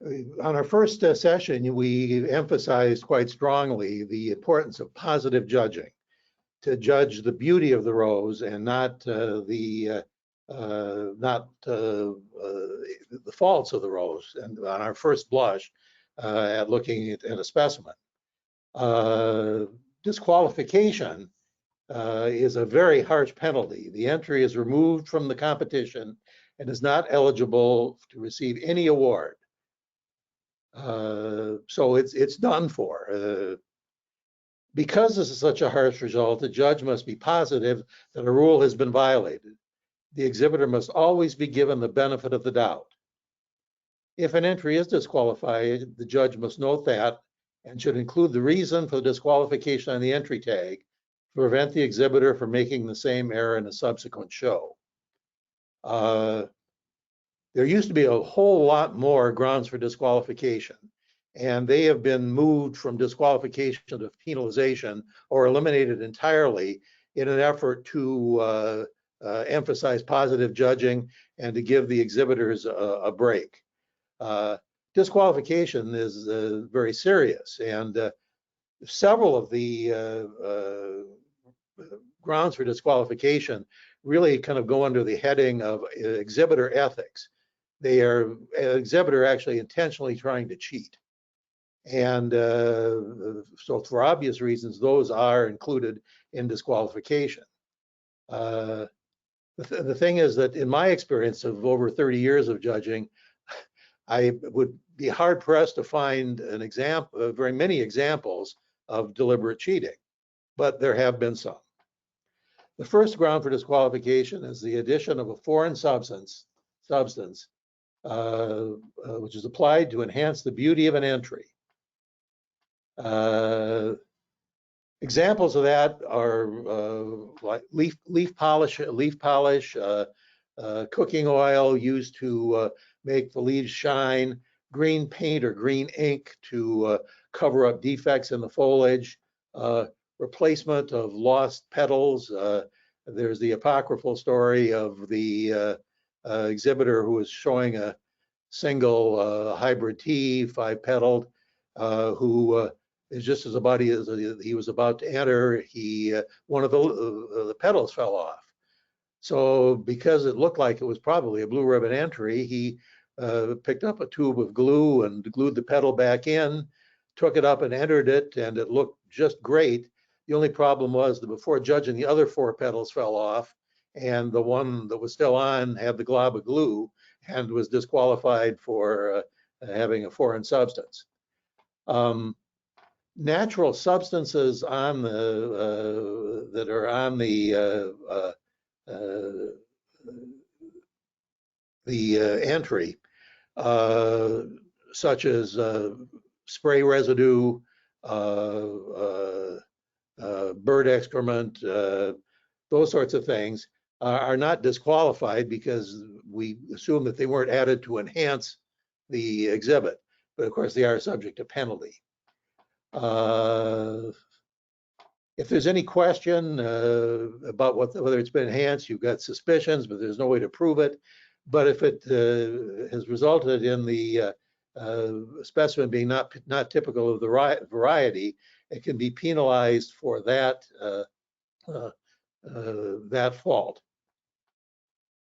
On our first session, we emphasized quite strongly the importance of positive judging, to judge the beauty of the rose and not the faults of the rose. And on our first blush, at looking at a specimen, disqualification is a very harsh penalty. The entry is removed from the competition and is not eligible to receive any award. So it's done for. Because this is such a harsh result, the judge must be positive that a rule has been violated. The exhibitor must always be given the benefit of the doubt. If an entry is disqualified, the judge must note that and should include the reason for the disqualification on the entry tag to prevent the exhibitor from making the same error in a subsequent show. There used to be a whole lot more grounds for disqualification, and they have been moved from disqualification to penalization or eliminated entirely in an effort to emphasize positive judging and to give the exhibitors a break. Disqualification is very serious, and several of the grounds for disqualification really kind of go under the heading of exhibitor ethics. They are an exhibitor actually intentionally trying to cheat. And so for obvious reasons, those are included in disqualification. The thing is that in my experience of over 30 years of judging, I would be hard pressed to find an example, very many examples of deliberate cheating, but there have been some. The first ground for disqualification is the addition of a foreign substance, which is applied to enhance the beauty of an entry. Examples of that are like leaf polish, cooking oil used to make the leaves shine, green paint or green ink to cover up defects in the foliage, replacement of lost petals. There's the apocryphal story of the exhibitor who was showing a single hybrid tea, 5-petaled, who is just as about as he was about to enter, one of the petals fell off. So because it looked like it was probably a blue ribbon entry, he picked up a tube of glue and glued the petal back in, took it up and entered it, and it looked just great. The only problem was that before judging, the other 4 petals fell off, and the one that was still on had the glob of glue and was disqualified for having a foreign substance. Natural substances on the that are on the entry, such as spray residue, bird excrement, those sorts of things are not disqualified because we assume that they weren't added to enhance the exhibit, but of course they are subject to penalty. If there's any question about whether it's been enhanced, you've got suspicions, but there's no way to prove it. But if it has resulted in the specimen being not typical of the variety, it can be penalized for that that fault.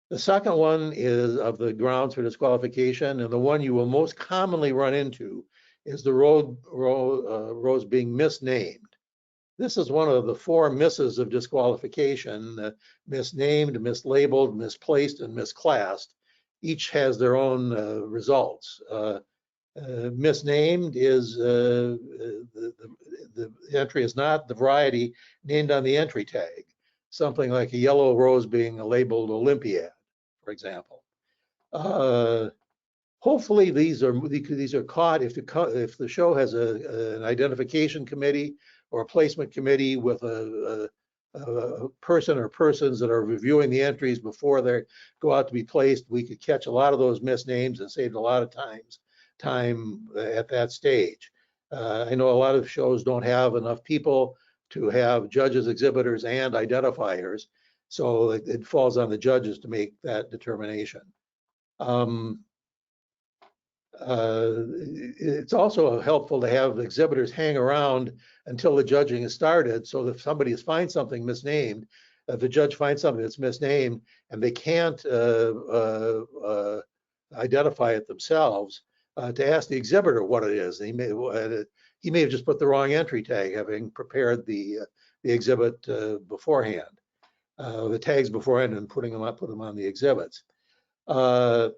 The second one is of the grounds for disqualification, and the one you will most commonly run into is the rose being misnamed. This is one of the 4 misses of disqualification: misnamed, mislabeled, misplaced, and misclassed. Each has their own results. Misnamed is the entry is not the variety named on the entry tag. Something like a yellow rose being labeled Olympiad, for example. Hopefully these are caught if the show has an identification committee or a placement committee with a person or persons that are reviewing the entries before they go out to be placed. We could catch a lot of those misnames and save a lot of time at that stage. I know a lot of shows don't have enough people to have judges, exhibitors, and identifiers, so it falls on the judges to make that determination. It's also helpful to have exhibitors hang around until the judging is started. So if somebody finds something misnamed, if the judge finds something that's misnamed and they can't identify it themselves, to ask the exhibitor what it is. He may have just put the wrong entry tag, having prepared the exhibit beforehand, the tags beforehand, and put them on the exhibits. The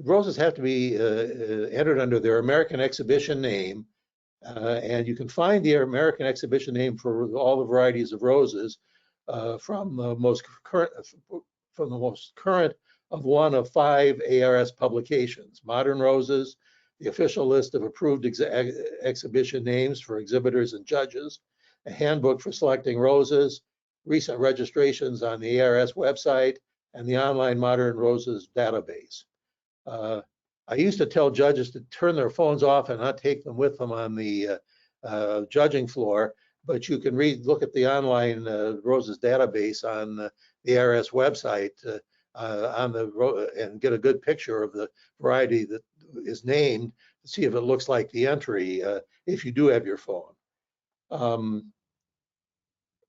roses have to be entered under their American exhibition name, and you can find the American exhibition name for all the varieties of roses from the most current of one of 5 ARS publications: Modern Roses, the official list of approved exhibition names for exhibitors and judges, a handbook for selecting roses, recent registrations on the ARS website, and the online Modern Roses database. I used to tell judges to turn their phones off and not take them with them on the judging floor, but you can look at the online Roses database on the ARS website and get a good picture of the variety that is named to see if it looks like the entry if you do have your phone.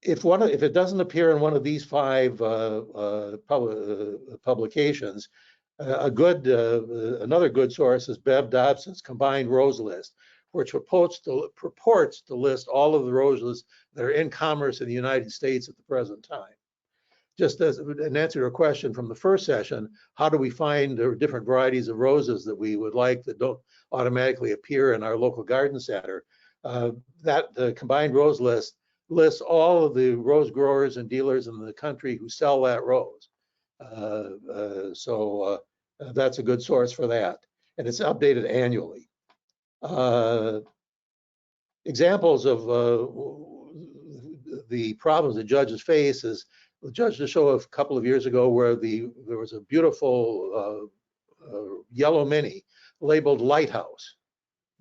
If it doesn't appear in one of these 5 publications, another good source is Bev Dobson's Combined Rose List, which purports to list all of the roses that are in commerce in the United States at the present time. Just as an answer to a question from the first session, how do we find the different varieties of roses that we would like that don't automatically appear in our local garden center? The Combined Rose List lists all of the rose growers and dealers in the country who sell that rose. So that's a good source for that. And it's updated annually. Examples of the problems that judges face is the judge to show a couple of years ago where there was a beautiful yellow mini labeled Lighthouse.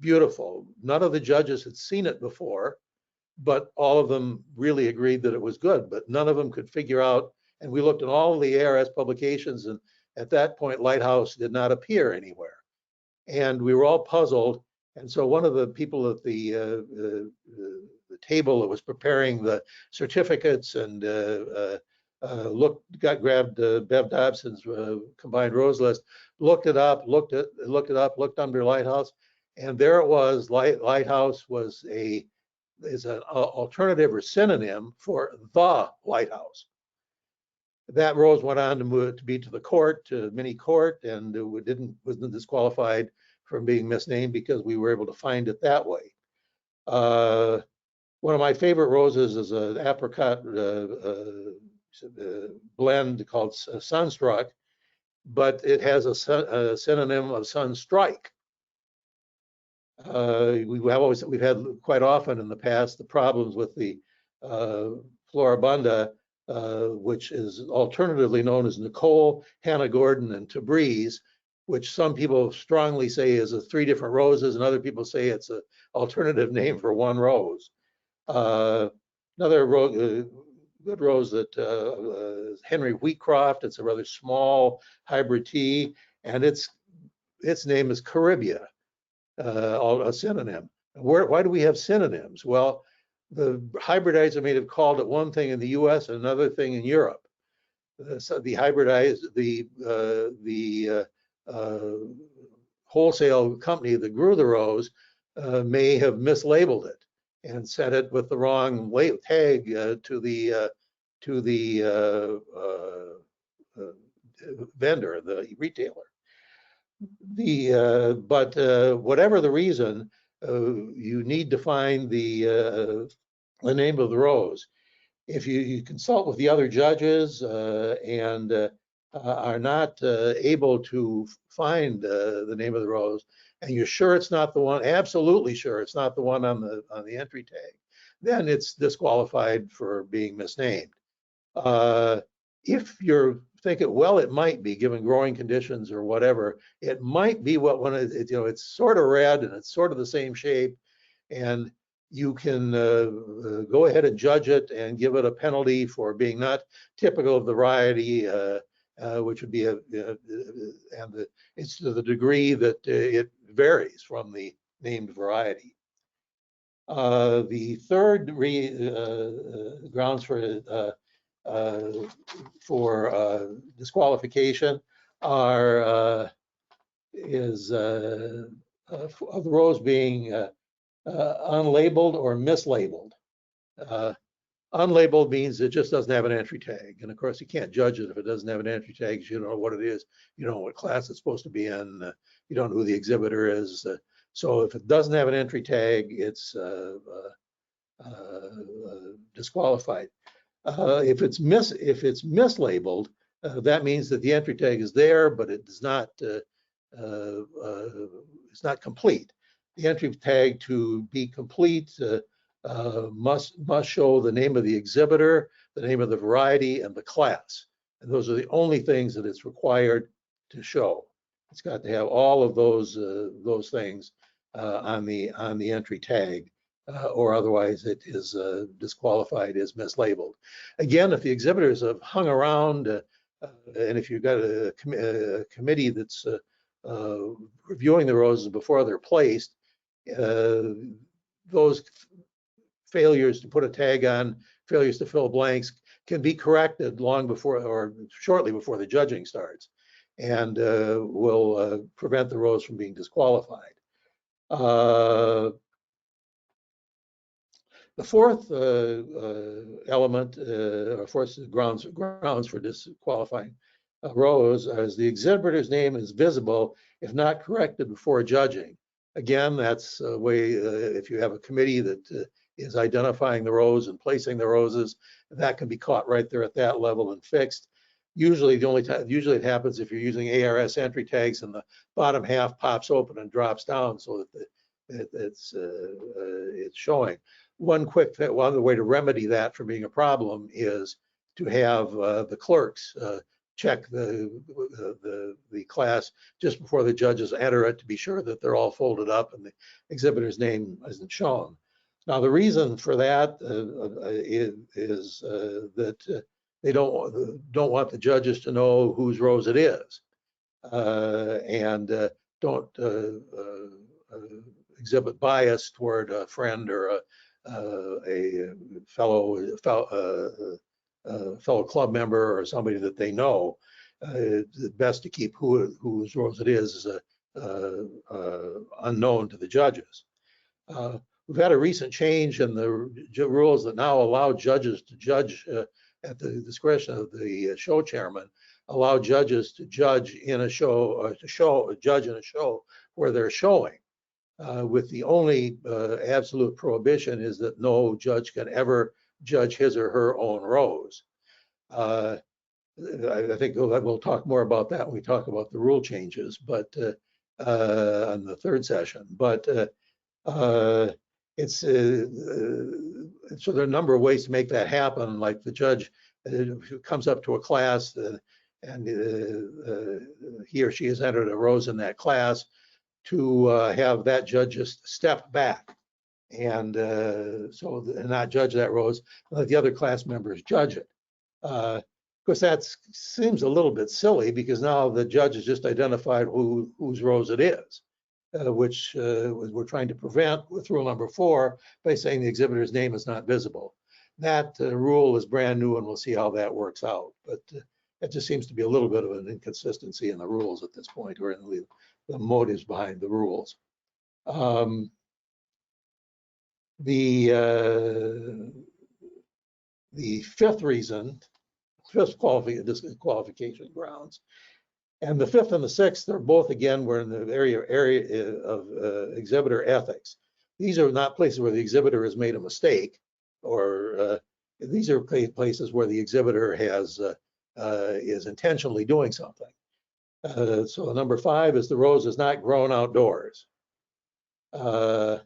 Beautiful. None of the judges had seen it before, but all of them really agreed that it was good, but none of them could figure out, and we looked at all of the ARS publications, and at that point, Lighthouse did not appear anywhere. And we were all puzzled, and so one of the people at the table that was preparing the certificates and grabbed Bev Dobson's Combined Rose List, looked it up, looked under Lighthouse, and there it was. Lighthouse is an alternative or synonym for the Lighthouse. That rose went on to be to the court, to mini court, and wasn't disqualified from being misnamed because we were able to find it that way. One of my favorite roses is an apricot blend called Sunstruck, but it has a synonym of Sunstrike. We've had quite often in the past the problems with the Floribunda, which is alternatively known as Nicole, Hannah Gordon, and Tabriz, which some people strongly say is 3 different roses, and other people say it's an alternative name for one rose. Another good rose that is Henry Wheatcroft. It's a rather small hybrid tea, and its name is Caribia, a synonym. Why do we have synonyms? Well, the hybridizer may have called it one thing in the U.S. and another thing in Europe. So the wholesale company that grew the rose may have mislabeled it and set it with the wrong tag to the vendor, the retailer. But whatever the reason, you need to find the name of the rose. If you consult with the other judges and are not able to find the name of the rose, and you're sure it's not the one, absolutely sure it's not the one on the entry tag, then it's disqualified for being misnamed. If you're thinking, well, it might be, given growing conditions or whatever, it might be it's sort of red and it's sort of the same shape, and you can go ahead and judge it and give it a penalty for being not typical of the variety, which would be it's to the degree that it varies from the named variety. The third grounds for disqualification are of the rows being unlabeled or mislabeled. Unlabeled means it just doesn't have an entry tag. And of course, you can't judge it if it doesn't have an entry tag. You don't know what it is. You don't know what class it's supposed to be in. You don't know who the exhibitor is. So if it doesn't have an entry tag, it's disqualified. If it's mislabeled, that means that the entry tag is there, but it does not. It's not complete. The entry tag to be complete must show the name of the exhibitor, the name of the variety, and the class. And those are the only things that it's required to show. It's got to have all of those things on the entry tag, or otherwise it is disqualified as mislabeled. Again, if the exhibitors have hung around, and if you've got a committee that's reviewing the roses before they're placed, those failures to put a tag on, failures to fill blanks can be corrected long before or shortly before the judging starts, and will prevent the rose from being disqualified. The fourth element, or fourth grounds for disqualifying a rose is the exhibitor's name is visible if not corrected before judging. Again, that's a way, if you have a committee that is identifying the rows and placing the roses, that can be caught right there at that level and fixed. Usually it happens if you're using ARS entry tags and the bottom half pops open and drops down so that it's showing. One other way to remedy that from being a problem is to have the clerks check the class just before the judges enter it to be sure that they're all folded up and the exhibitor's name isn't shown. Now, the reason for that is that they don't want the judges to know whose rose it is, and don't exhibit bias toward a friend or a fellow club member or somebody that they know. It's best to keep whose rose it is unknown to the judges. We've had a recent change in the rules that now allow judges to judge at the discretion of the show chairman, allow judges to judge in a show, judge in a show where they're showing, with the only absolute prohibition is that no judge can ever judge his or her own rose. I think we'll talk more about that when we talk about the rule changes, but on the third session. But so there are a number of ways to make that happen. Like the judge who comes up to a class and he or she has entered a rose in that class, to have that judge just step back and not judge that rose, let the other class members judge it. Of course, that seems a little bit silly because now the judge has just identified whose rose it is, which we're trying to prevent with rule number 4 by saying the exhibitor's name is not visible. That rule is brand new and we'll see how that works out. But it just seems to be a little bit of an inconsistency in the rules at this point, or in the motives behind the rules. The fifth reason, disqualification grounds, and the fifth and the sixth are both, again, we're in the area of exhibitor ethics. These are not places where the exhibitor has made a mistake, or these are places where the exhibitor is intentionally doing something. So number 5 is the rose is not grown outdoors. A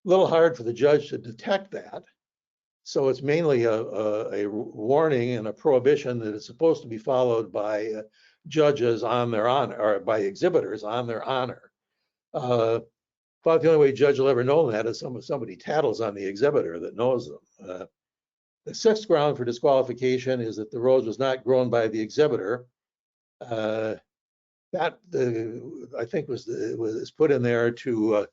little hard for the judge to detect that. So it's mainly a warning and a prohibition that is supposed to be followed by judges on their honor, or by exhibitors on their honor. But the only way a judge will ever know that is somebody tattles on the exhibitor that knows them. The sixth ground for disqualification is that the rose was not grown by the exhibitor. I think was put in there to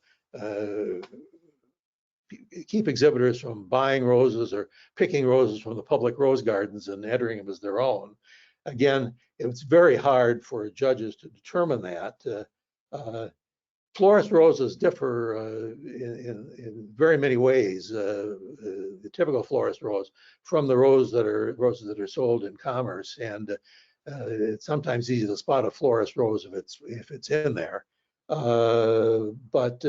keep exhibitors from buying roses or picking roses from the public rose gardens and entering them as their own. Again, it's very hard for judges to determine that. Florist roses differ in very many ways. The typical florist rose from the roses that are sold in commerce, and it's sometimes easy to spot a florist rose if it's in there. But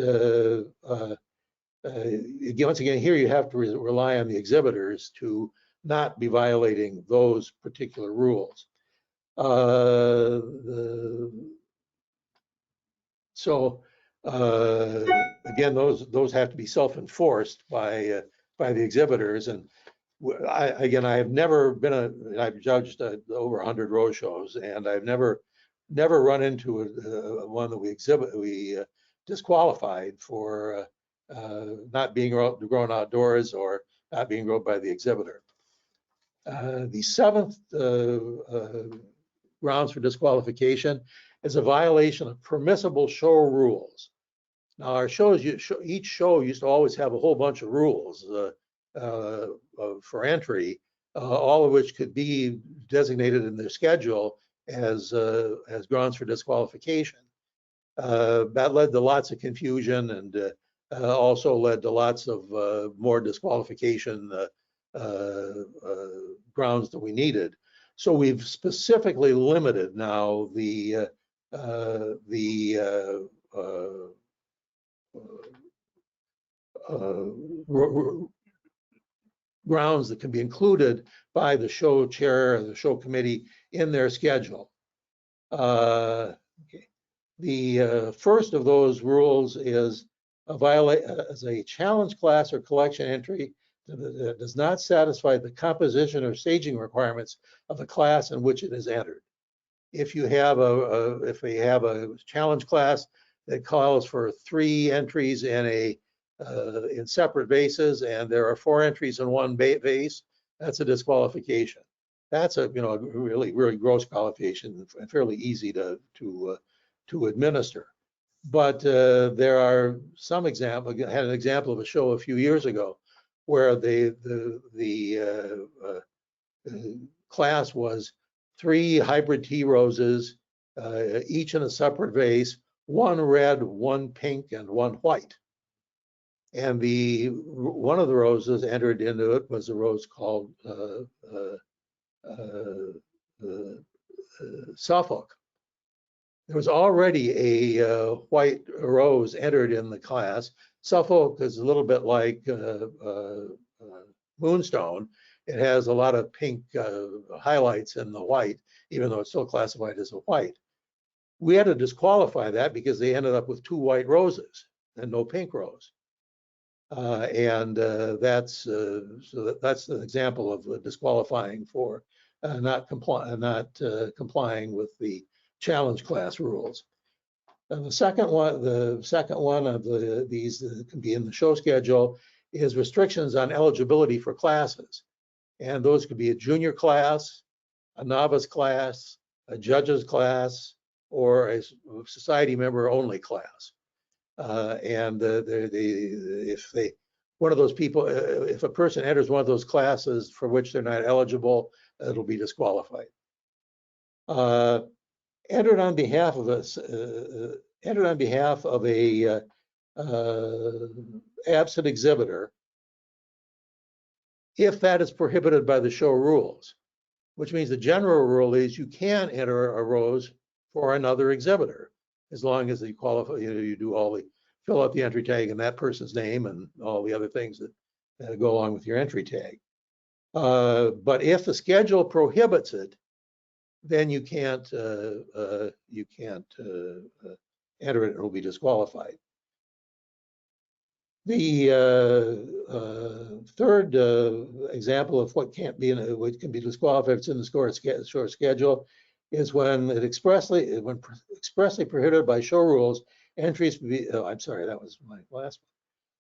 once again, here you have to rely on the exhibitors to not be violating those particular rules. Again, those have to be self-enforced by the exhibitors. And I have never been I've judged over 100 rose shows, and I've never run into one that we disqualified for not being grown outdoors or not being grown by the exhibitor. The seventh grounds for disqualification is a violation of permissible show rules. Now, our shows, each show used to always have a whole bunch of rules for entry, all of which could be designated in their schedule as grounds for disqualification. That led to lots of confusion, and also led to lots of more disqualification grounds that we needed. So we've specifically limited now the grounds that can be included by the show chair or the show committee in their schedule. Okay. The first of those rules is a challenge class or collection entry that does not satisfy the composition or staging requirements of the class in which it is entered. If you have a challenge class that calls for 3 entries in separate vases, and there are 4 entries in one vase, that's a disqualification. That's a really gross qualification and fairly easy to administer. But there are some examples. I had an example of a show a few years ago where the class was 3 hybrid tea roses, each in a separate vase, 1 red, 1 pink, and 1 white. And one of the roses entered into it was a rose called Suffolk. There was already a white rose entered in the class. Suffolk is a little bit like Moonstone. It has a lot of pink highlights in the white, even though it's still classified as a white. We had to disqualify that because they ended up with 2 white roses and no pink rose. That's an example of disqualifying for not complying with the challenge class rules. And the second one of these that can be in the show schedule is restrictions on eligibility for classes. And those could be a junior class, a novice class, a judge's class, or a society member only class. If a person enters one of those classes for which they're not eligible, it'll be disqualified. Entered on behalf of a absent exhibitor, if that is prohibited by the show rules, which means the general rule is you can enter a rose for another exhibitor as long as you qualify. You do fill out the entry tag and that person's name and all the other things that go along with your entry tag. But if the schedule prohibits it, then you can't enter it. It will be disqualified. The third example of what can be disqualified if it's in the show schedule is when expressly prohibited by show rules, entries be. Oh, I'm sorry, that was my last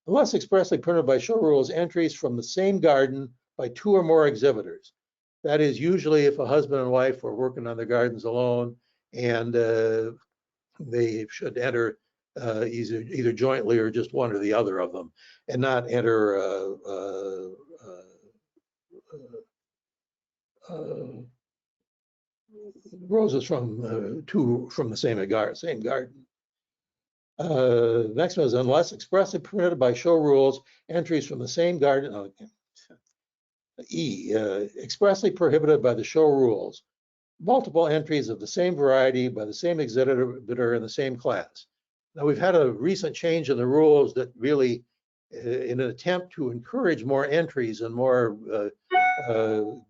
one. Unless expressly permitted by show rules, entries from the same garden by 2 or more exhibitors. That is usually if a husband and wife are working on their gardens alone, and they should enter either jointly or just one or the other of them, and not enter roses from 2 from the same garden. Next one is unless expressly permitted by show rules, entries from the same garden. Expressly prohibited by the show rules, multiple entries of the same variety by the same exhibitor in the same class. Now, we've had a recent change in the rules that really, in an attempt to encourage more entries and more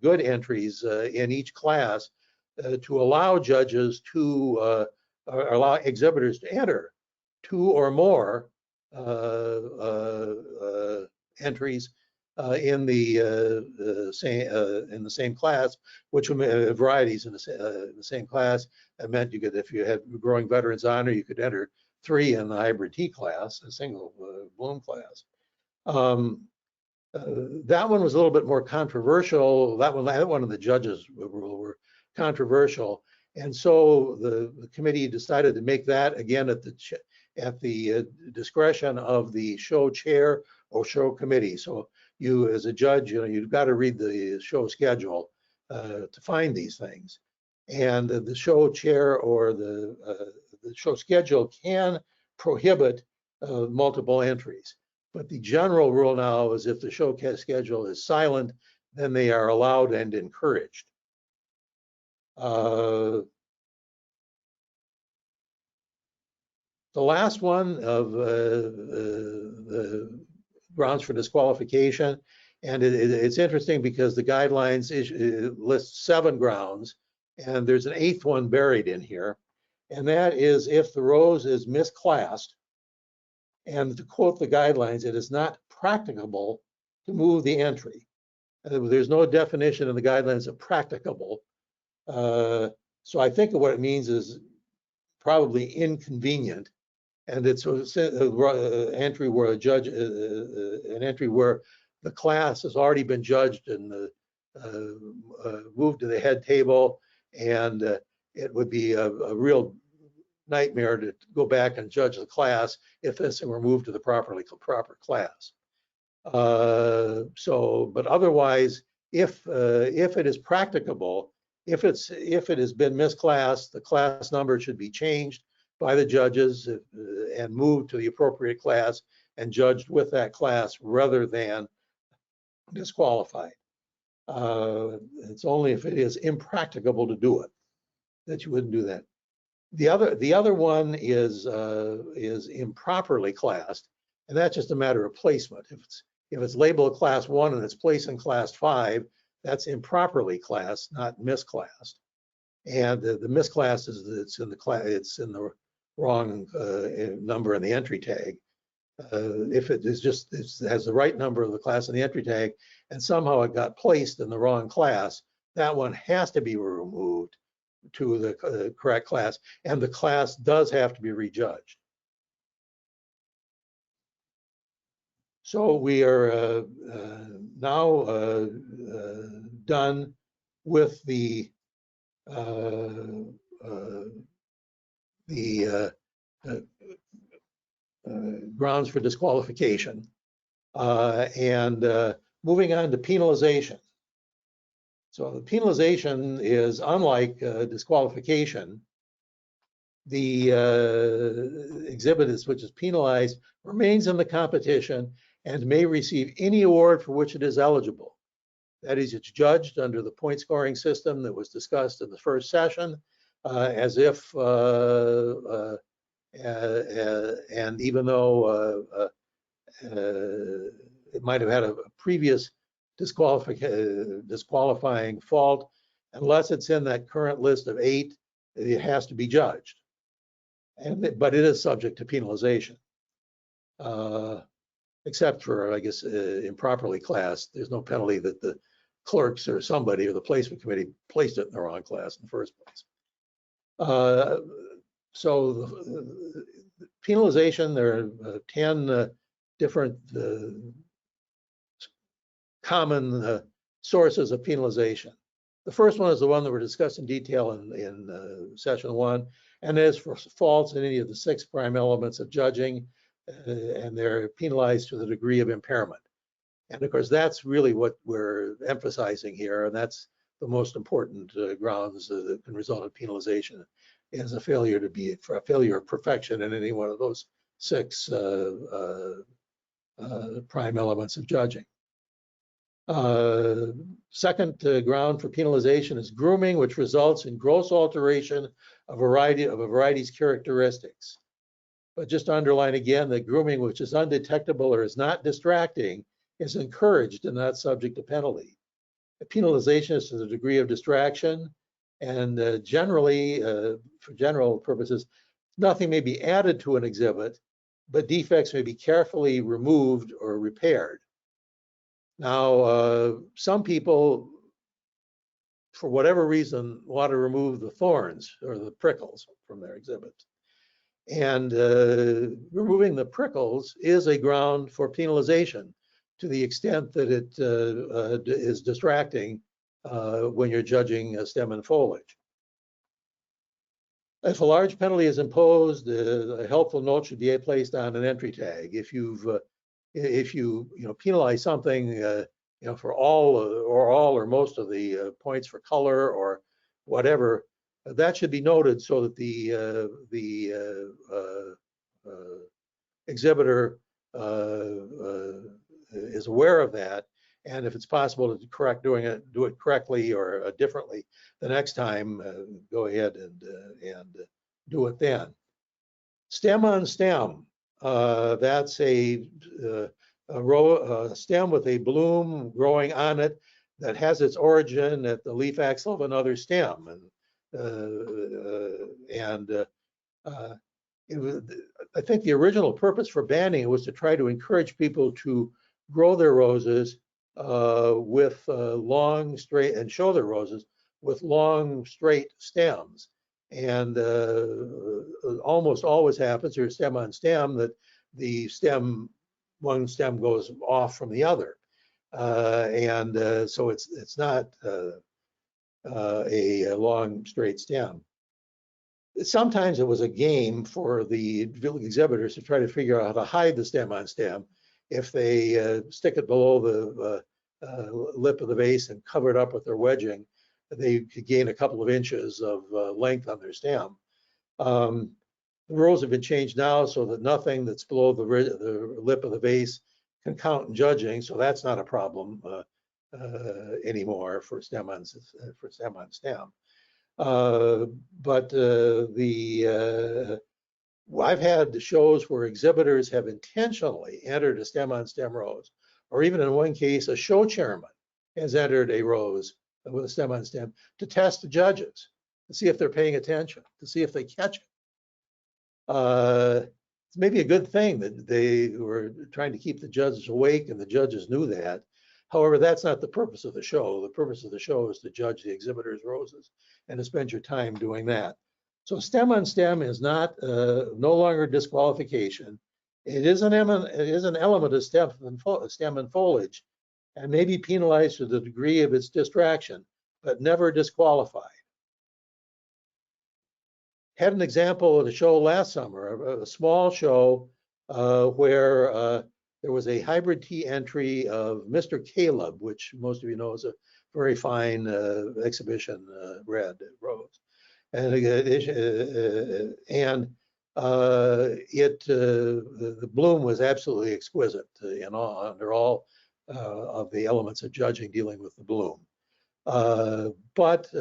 good entries in each class, to allow judges to allow exhibitors to enter 2 or more entries in the same class, which varieties in the same class. That meant you could, if you had growing veterans honor, you could enter 3 in the hybrid tea class, a single bloom class. That one was a little bit more controversial. That one of the judges were controversial, and so the committee decided to make that again at the discretion of the show chair or show committee. So you, as a judge, you've got to read the show schedule to find these things, and the show chair or the show schedule can prohibit multiple entries. But the general rule now is if the show schedule is silent, then they are allowed and encouraged. The last one of the grounds for disqualification, and it's interesting because the guidelines list 7 grounds, and there's an 8th one buried in here, and that is if the rose is misclassed, and to quote the guidelines, it is not practicable to move the entry. There's no definition in the guidelines of practicable. So I think what it means is probably inconvenient. And it's an entry where a judge, an entry where the class has already been judged and moved to the head table, and it would be a real nightmare to go back and judge the class if this were moved to the proper class. But otherwise, if it is practicable, if it has been misclassed, the class number should be changed by the judges and moved to the appropriate class and judged with that class rather than disqualified. It's only if it is impracticable to do it that you wouldn't do that. The other one is improperly classed, and that's just a matter of placement. If it's labeled class 1 and it's placed in class 5, that's improperly classed, not misclassed. And the misclass is it's in the wrong number in the entry tag. If it is it has the right number of the class in the entry tag, and somehow it got placed in the wrong class, that one has to be removed to the correct class, and the class does have to be rejudged. So we are now done with the grounds for disqualification, and moving on to penalization. So the penalization is unlike disqualification. The exhibit which is penalized remains in the competition and may receive any award for which it is eligible. That is, it's judged under the point scoring system that was discussed in the first session, as if, and even though it might have had a previous disqualifying fault, unless it's in that current list of 8, it has to be judged. But it is subject to penalization, except for, I guess, improperly classed. There's no penalty that the clerks or somebody or the placement committee placed it in the wrong class in the first place. So the penalization, there are 10 different common sources of penalization. The first one is the one that we're discussing in detail in session 1, and is for faults in any of the 6 prime elements of judging, and they're penalized to the degree of impairment. And of course, that's really what we're emphasizing here, and that's the most important grounds that can result in penalization, is a failure of perfection in any one of those 6 prime elements of judging. Second ground for penalization is grooming, which results in gross alteration of a variety's characteristics. But just to underline again that grooming which is undetectable or is not distracting is encouraged and not subject to penalty. The penalization is to the degree of distraction, and generally, for general purposes, nothing may be added to an exhibit, but defects may be carefully removed or repaired. Now, some people, for whatever reason, want to remove the thorns or the prickles from their exhibit. And removing the prickles is a ground for penalization to the extent that it is distracting when you're judging stem and foliage. If a large penalty is imposed, a helpful note should be placed on an entry tag. If you penalize something for all or most of the points for color or whatever, that should be noted so that the exhibitor is aware of that, and if it's possible to do it correctly or differently the next time, go ahead and do it then. Stem on stem, that's a stem with a bloom growing on it that has its origin at the leaf axil of another stem, I think the original purpose for banning it was to try to encourage people to grow their roses with long, straight, and show their roses with long, straight stems. And almost always happens here, stem on stem, that the one stem goes off from the other. So it's not a long, straight stem. Sometimes it was a game for the exhibitors to try to figure out how to hide the stem on stem. If they stick it below the lip of the vase and cover it up with their wedging, they could gain a couple of inches of length on their stem. The rules have been changed now so that nothing that's below the lip of the vase can count in judging, so that's not a problem anymore for stem on stem. But I've had shows where exhibitors have intentionally entered a stem on stem rose, or even in one case, a show chairman has entered a rose with a stem on stem to test the judges, to see if they're paying attention, to see if they catch it. It's maybe a good thing that they were trying to keep the judges awake and the judges knew that. However, that's not the purpose of the show. The purpose of the show is to judge the exhibitor's roses and to spend your time doing that. So stem on stem is not no longer disqualification. It is an element of stem and foliage, and may be penalized to the degree of its distraction, but never disqualified. Had an example at a show last summer, a small show where there was a hybrid tea entry of Mr. Caleb, which most of you know is a very fine exhibition red rose. And the bloom was absolutely exquisite under all of the elements of judging dealing with the bloom. But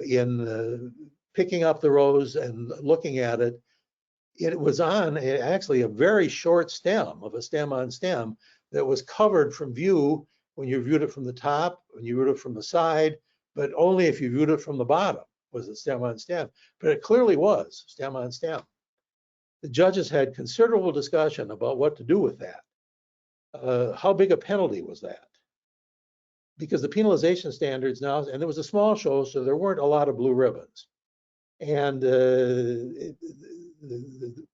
in picking up the rose and looking at it, it was on actually a very short stem of a stem on stem that was covered from view when you viewed it from the top, when you viewed it from the side, but only if you viewed it from the bottom was it stem on stem. But it clearly was stem on stem. The judges had considerable discussion about what to do with that. How big a penalty was that? Because the penalization standards now, and there was a small show, so there weren't a lot of blue ribbons. And the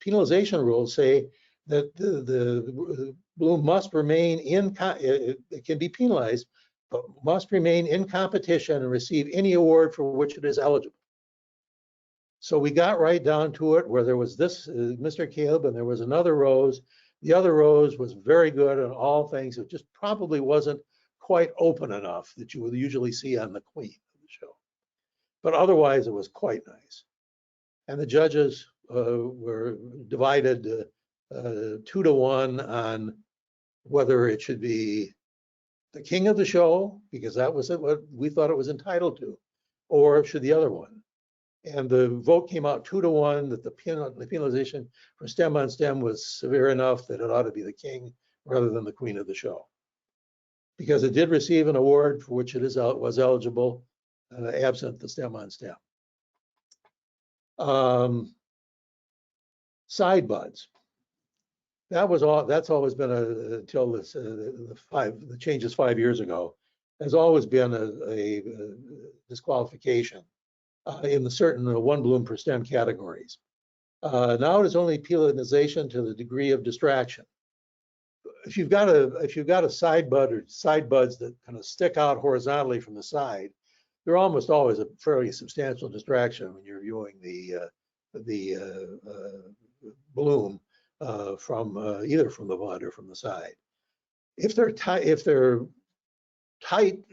penalization rules say that the bloom must remain it can be penalized, but must remain in competition and receive any award for which it is eligible. So we got right down to it where there was this Mr. Caleb and there was another Rose. The other Rose was very good on all things. It just probably wasn't quite open enough that you would usually see on the Queen of the show. But otherwise, it was quite nice. And the judges were divided 2-1 on whether it should be the king of the show, because that was what we thought it was entitled to, or should the other one. And the vote came out 2-1 that the penalization for stem on stem was severe enough that it ought to be the king rather than the queen of the show, because it did receive an award for which it was eligible, absent the stem on stem. Side buds. That's always been until this the changes 5 years ago, has always been a disqualification in the certain one bloom per stem categories. Now it is only penalization to the degree of distraction. If you've got a side bud or side buds that kind of stick out horizontally from the side, they're almost always a fairly substantial distraction when you're viewing the bloom from either from the bud or from the side. If they're tight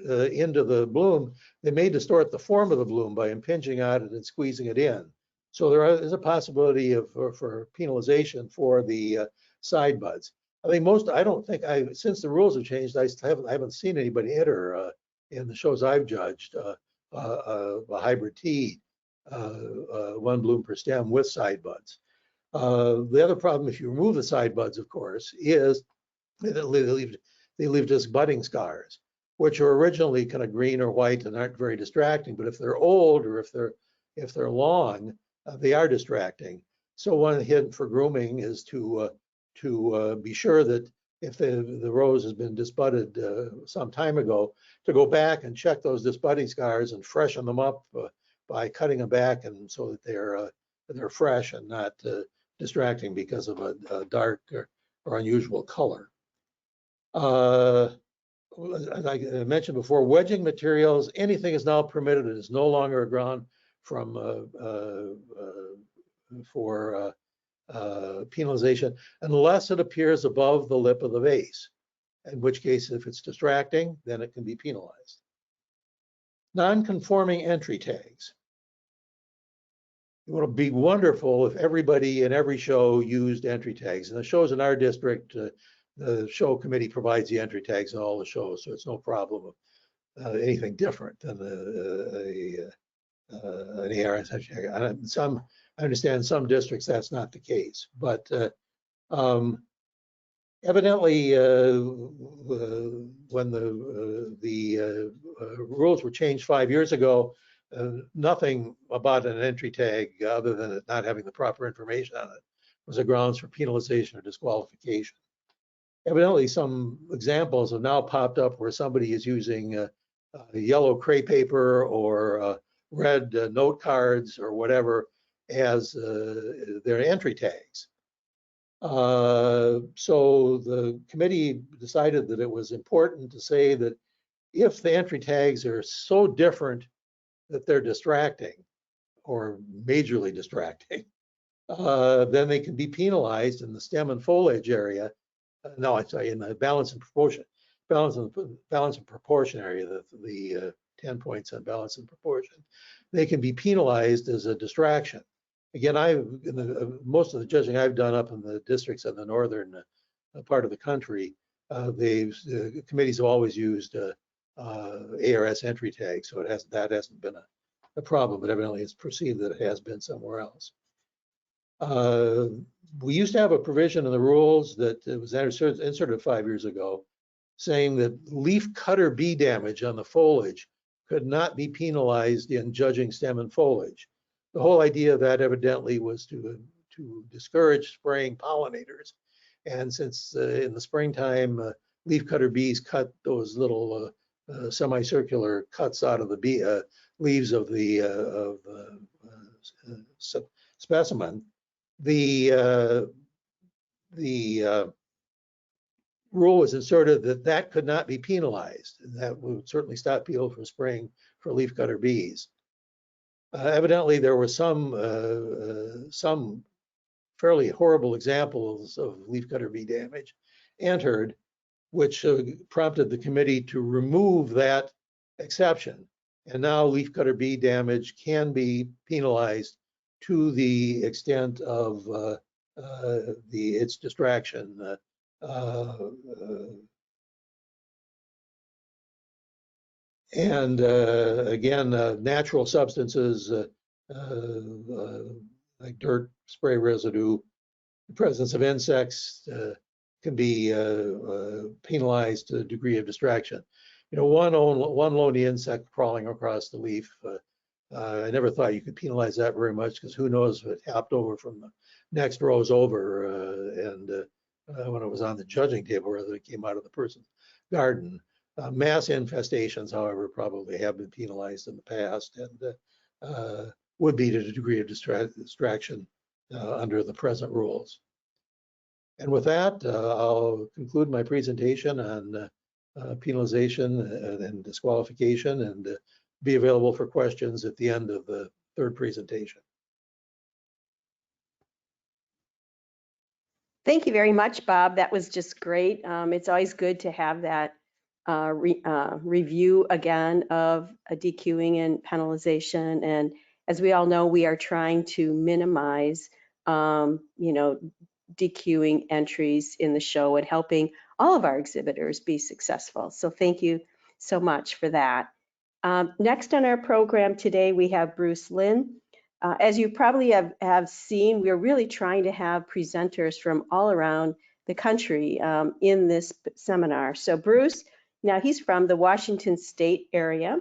into the bloom, they may distort the form of the bloom by impinging on it and squeezing it in. So there is a possibility of for penalization for the side buds. I think since the rules have changed, I haven't seen anybody enter in the shows I've judged a hybrid tea one bloom per stem with side buds. The other problem, if you remove the side buds, of course, is that they leave just budding scars, which are originally kind of green or white and aren't very distracting. But if they're old or if they're long, they are distracting. So one hint for grooming is to be sure that if the rose has been disbudded some time ago, to go back and check those disbudding scars and freshen them up by cutting them back, and so that they're fresh and not distracting because of a dark or unusual color. As I mentioned before, wedging materials, anything is now permitted. It is no longer a ground for penalization unless it appears above the lip of the vase, in which case, if it's distracting, then it can be penalized. Non-conforming entry tags. It would be wonderful if everybody in every show used entry tags. And the shows in our district, the show committee provides the entry tags in all the shows, so it's no problem of anything different than an ARS entry tag. I understand some districts that's not the case, but evidently when the rules were changed 5 years ago, nothing about an entry tag other than it not having the proper information on it was a grounds for penalization or disqualification. Evidently, some examples have now popped up where somebody is using yellow crepe paper or red note cards or whatever as their entry tags. So the committee decided that it was important to say that if the entry tags are so different that they're distracting or majorly distracting, then they can be penalized in the stem and foliage area. No, I'm sorry, in the balance and proportion area, the 10 points on balance and proportion, they can be penalized as a distraction. Again, most of the judging I've done up in the districts in the northern part of the country, the committees have always used ARS entry tags, so that hasn't been a problem, but evidently it's perceived that it has been somewhere else. We used to have a provision in the rules that it was inserted 5 years ago, saying that leaf cutter bee damage on the foliage could not be penalized in judging stem and foliage. The whole idea of that evidently was to discourage spraying pollinators. And since in the springtime, leaf cutter bees cut those little semicircular cuts out of the leaves of the specimen, the rule was inserted that could not be penalized. And that would certainly stop people from spraying for leafcutter bees. Evidently, there were some fairly horrible examples of leafcutter bee damage entered, which prompted the committee to remove that exception. And now leafcutter bee damage can be penalized to the extent of its distraction. And again, natural substances like dirt, spray residue, the presence of insects can be penalized to the degree of distraction. You know, one lonely insect crawling across the leaf, I never thought you could penalize that very much, because who knows if it hopped over from the next rows over and when it was on the judging table, whether it came out of the person's garden. Mass infestations, however, probably have been penalized in the past and would be to the degree of distraction under the present rules. And with that, I'll conclude my presentation on penalization and disqualification, and be available for questions at the end of the third presentation. Thank you very much, Bob. That was just great. It's always good to have that review again of DQing and penalization. And as we all know, we are trying to minimize, DQing entries in the show and helping all of our exhibitors be successful. So thank you so much for that. Next on our program today, we have Bruce Lynn. As you probably have seen, we're really trying to have presenters from all around the country in this seminar. So Bruce, now he's from the Washington State area,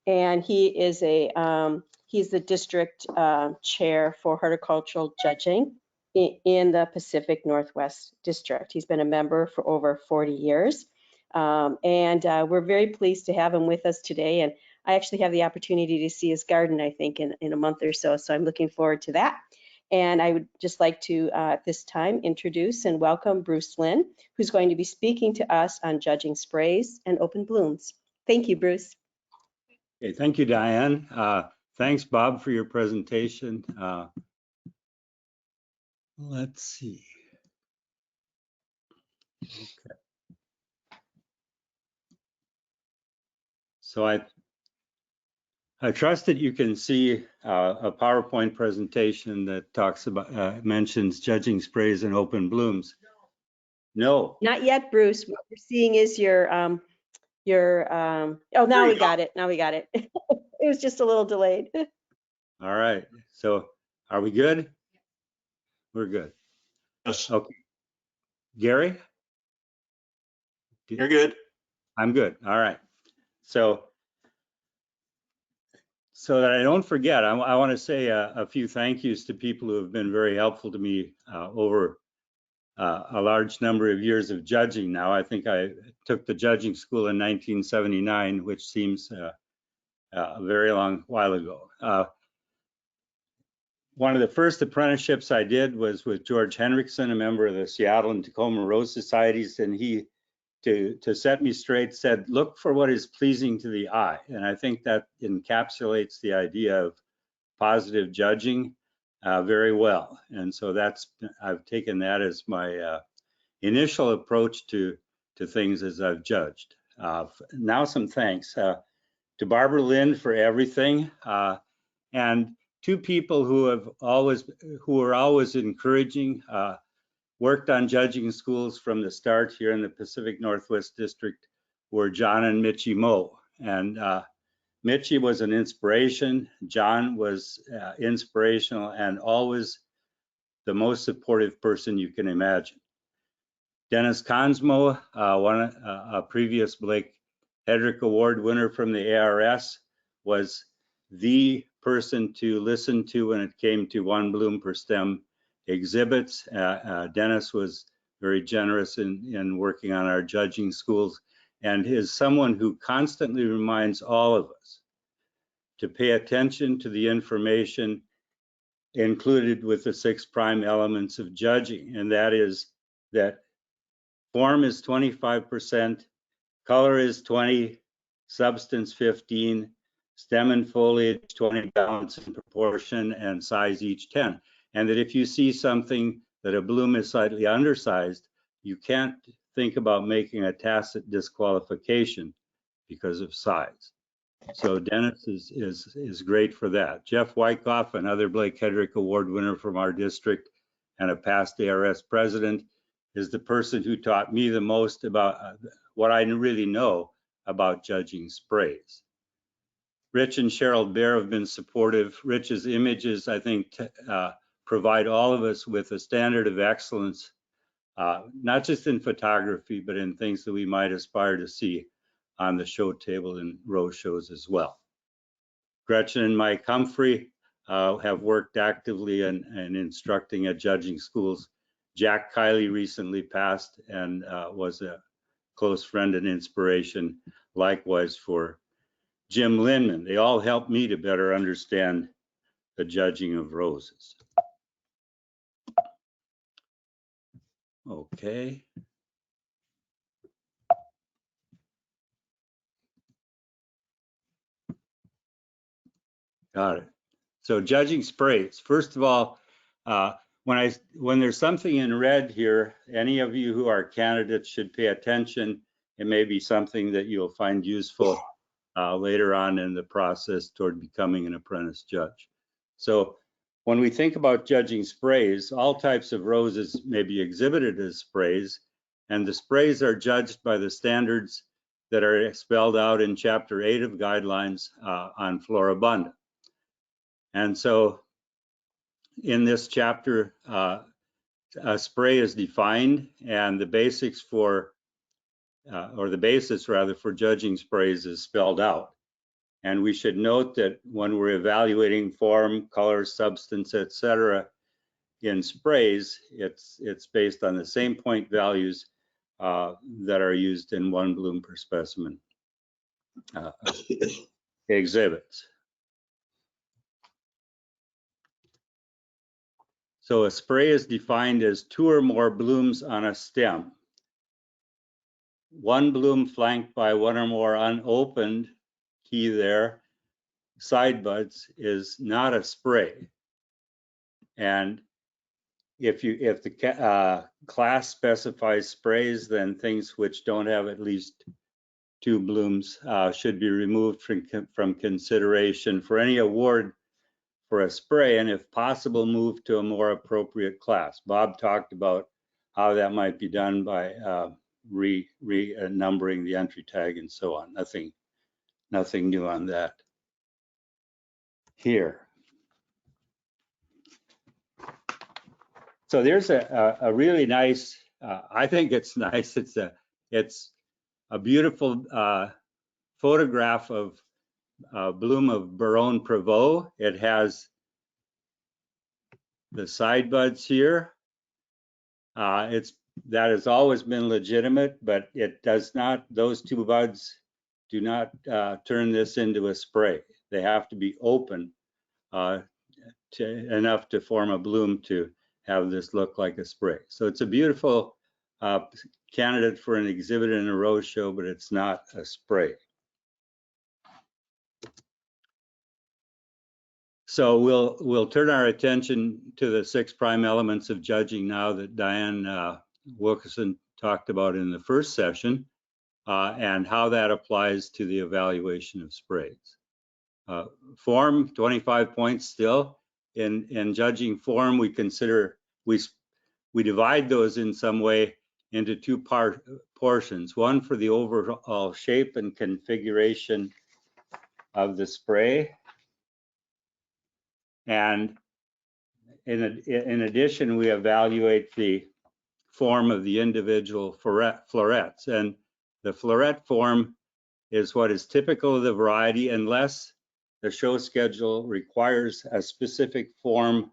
and he is he's the district chair for horticultural judging in the Pacific Northwest District. He's been a member for over 40 years. And we're very pleased to have him with us today. And I actually have the opportunity to see his garden, I think, in a month or so. So I'm looking forward to that. And I would just like to, at this time, introduce and welcome Bruce Lynn, who's going to be speaking to us on judging sprays and open blooms. Thank you, Bruce. Okay, thank you, Diane. Thanks, Bob, for your presentation. Let's see. Okay. So I trust that you can see a PowerPoint presentation that talks about mentions judging sprays and open blooms. No. Not yet, Bruce. What we're seeing is your oh, now we got it. Now we got it. It was just a little delayed. All right. So are we good? We're good. Yes. Okay. Gary? You're good. I'm good. All right. So that I don't forget, I want to say a few thank yous to people who have been very helpful to me over a large number of years of judging now. I think I took the judging school in 1979, which seems a very long while ago. One of the first apprenticeships I did was with George Henriksen, a member of the Seattle and Tacoma Rose Societies, and he, to set me straight, said, look for what is pleasing to the eye. And I think that encapsulates the idea of positive judging very well. And so I've taken that as my initial approach to things as I've judged. Now some thanks to Barbara Lynn for everything, and two people who are always encouraging, worked on judging schools from the start here in the Pacific Northwest District, were John and Mitchie Moe. And Mitchie was an inspiration. John was inspirational and always the most supportive person you can imagine. Dennis Consmo, a previous Blake Hedrick Award winner from the ARS, was the person to listen to when it came to one bloom per stem exhibits. Dennis was very generous in working on our judging schools, and is someone who constantly reminds all of us to pay attention to the information included with the 6 prime elements of judging, and that is that Form is 25%, color is 20, substance 15, stem and foliage 20, balance and proportion, and size each 10. And that if you see something that a bloom is slightly undersized, you can't think about making a tacit disqualification because of size. So Dennis is great for that. Jeff Wyckoff, another Blake Hedrick Award winner from our district and a past ARS president, is the person who taught me the most about what I really know about judging sprays. Rich and Cheryl Bear have been supportive. Rich's images, I think, provide all of us with a standard of excellence, not just in photography, but in things that we might aspire to see on the show table and row shows as well. Gretchen and Mike Humphrey have worked actively in instructing at judging schools. Jack Kiley recently passed and was a close friend and inspiration, likewise for Jim Linman. They all helped me to better understand the judging of roses. Okay. Got it. So judging sprays. First of all, when there's something in red here, any of you who are candidates should pay attention. It may be something that you'll find useful later on in the process toward becoming an apprentice judge. So when we think about judging sprays, all types of roses may be exhibited as sprays, and the sprays are judged by the standards that are spelled out in Chapter 8 of Guidelines on Floribunda. And so in this chapter, a spray is defined, and the basics for, or the basis rather, for judging sprays is spelled out. And we should note that when we're evaluating form, color, substance, etc., in sprays, it's based on the same point values that are used in one bloom per specimen exhibits. So a spray is defined as 2 or more blooms on a stem. One bloom flanked by 1 or more unopened, key there, side buds is not a spray. And if the class specifies sprays, then things which don't have at least 2 blooms should be removed from consideration for any award for a spray, and if possible, move to a more appropriate class. Bob talked about how that might be done by numbering the entry tag and so on. Nothing new on that here. So there's a really nice, I think it's nice. It's a beautiful photograph of bloom of Baronne Prevot. It has the side buds here. That has always been legitimate, but it does not, those 2 buds do not turn this into a spray. They have to be open enough to form a bloom to have this look like a spray. So it's a beautiful candidate for an exhibit in a rose show, but it's not a spray. So we'll turn our attention to the 6 prime elements of judging now that Diane Wilkerson talked about in the first session, and how that applies to the evaluation of sprays. Form, 25 points still. In judging form, we divide those in some way into 2 portions. One for the overall shape and configuration of the spray, and in addition, we evaluate the form of the individual florets. And the floret form is what is typical of the variety, unless the show schedule requires a specific form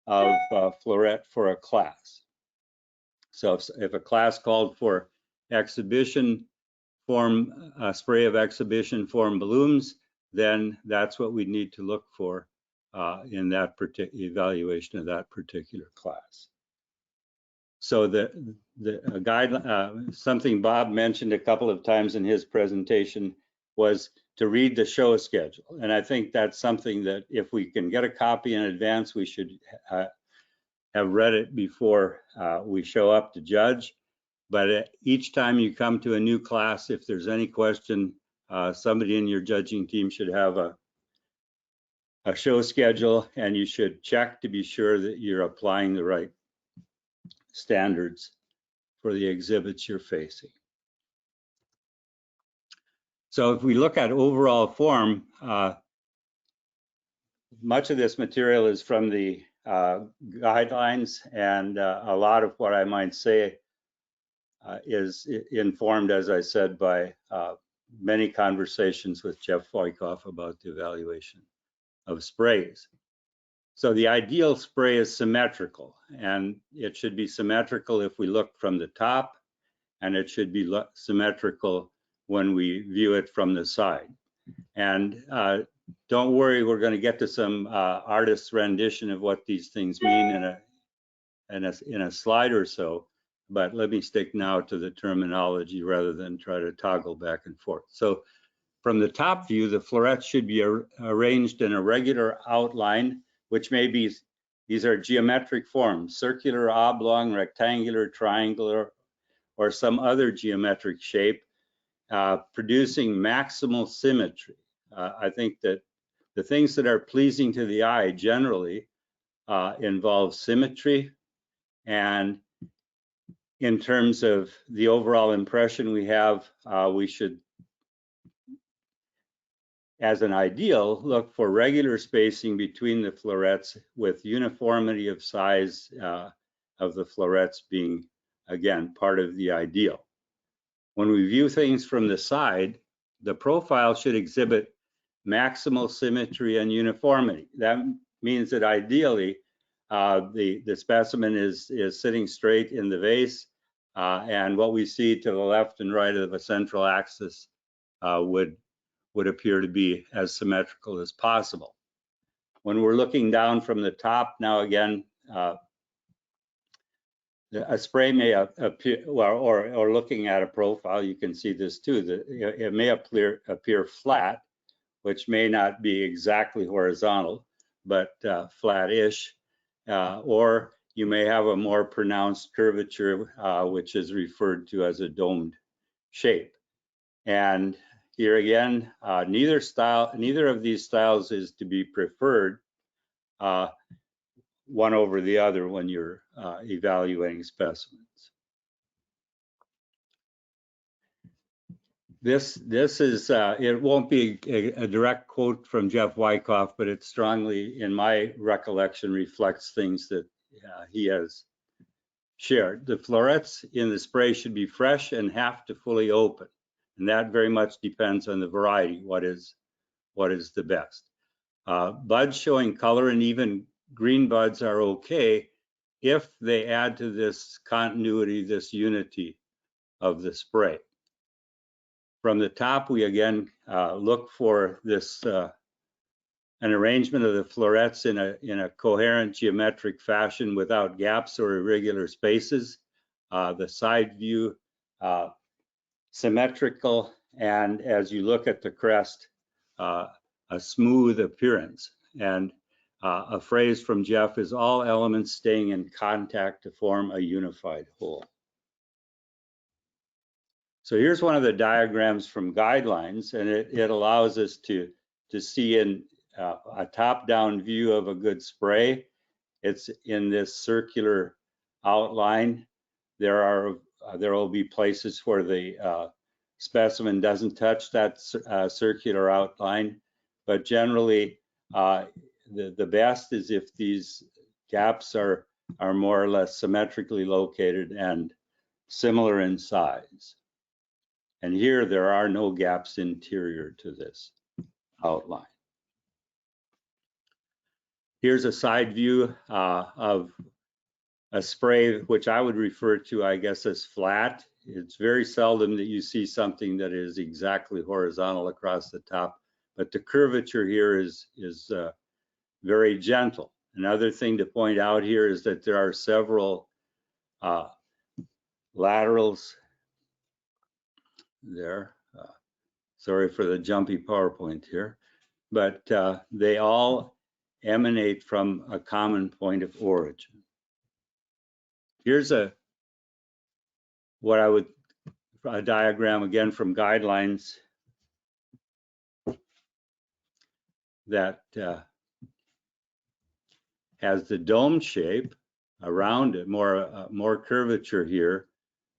of floret for a class. So if a class called for exhibition form, a spray of exhibition form blooms, then that's what we need to look for in that particular evaluation of that particular class. So something Bob mentioned a couple of times in his presentation was to read the show schedule. And I think that's something that if we can get a copy in advance, we should have read it before we show up to judge. But each time you come to a new class, if there's any question, somebody in your judging team should have a show schedule, and you should check to be sure that you're applying the right standards for the exhibits you're facing. So if we look at overall form, much of this material is from the guidelines, and a lot of what I might say is informed, as I said, by many conversations with Jeff Wyckoff about the evaluation of sprays. So the ideal spray is symmetrical, and it should be symmetrical if we look from the top, and it should be symmetrical when we view it from the side. And don't worry, we're going to get to some artist's rendition of what these things mean in a slide or so, but let me stick now to the terminology rather than try to toggle back and forth. So from the top view, the florets should be arranged in a regular outline, which may be, these are geometric forms, circular, oblong, rectangular, triangular, or some other geometric shape, producing maximal symmetry. I think that the things that are pleasing to the eye generally involve symmetry, and in terms of the overall impression we have, we should, as an ideal, look for regular spacing between the florets with uniformity of size of the florets being, again, part of the ideal. When we view things from the side, the profile should exhibit maximal symmetry and uniformity. That means that ideally the specimen is sitting straight in the vase, and what we see to the left and right of a central axis would appear to be as symmetrical as possible. When we're looking down from the top, now again, a spray may appear, or looking at a profile, you can see this too, that it may appear flat, which may not be exactly horizontal, but flat-ish, or you may have a more pronounced curvature, which is referred to as a domed shape. And here again, neither of these styles is to be preferred one over the other when you're evaluating specimens. This is, it won't be a direct quote from Jeff Wyckoff, but it strongly, in my recollection, reflects things that he has shared. The florets in the spray should be fresh and have to fully open. And that very much depends on the variety, what is the best. Buds showing color and even green buds are okay if they add to this continuity, this unity of the spray. From the top, we again look for this an arrangement of the florets in a coherent geometric fashion without gaps or irregular spaces. The side view symmetrical, and as you look at the crest, a smooth appearance. And a phrase from Jeff is all elements staying in contact to form a unified whole. So here's one of the diagrams from guidelines, and it allows us to see in a top-down view of a good spray. It's in this circular outline. There will be places where the specimen doesn't touch that circular outline, but generally the best is if these gaps are more or less symmetrically located and similar in size. And here there are no gaps interior to this outline. Here's a side view of a spray, which I would refer to, I guess, as flat. It's very seldom that you see something that is exactly horizontal across the top, but the curvature here is very gentle. Another thing to point out here is that there are several laterals there. Sorry for the jumpy PowerPoint here, but they all emanate from a common point of origin. Here's a diagram again from guidelines that has the dome shape around it, more curvature here,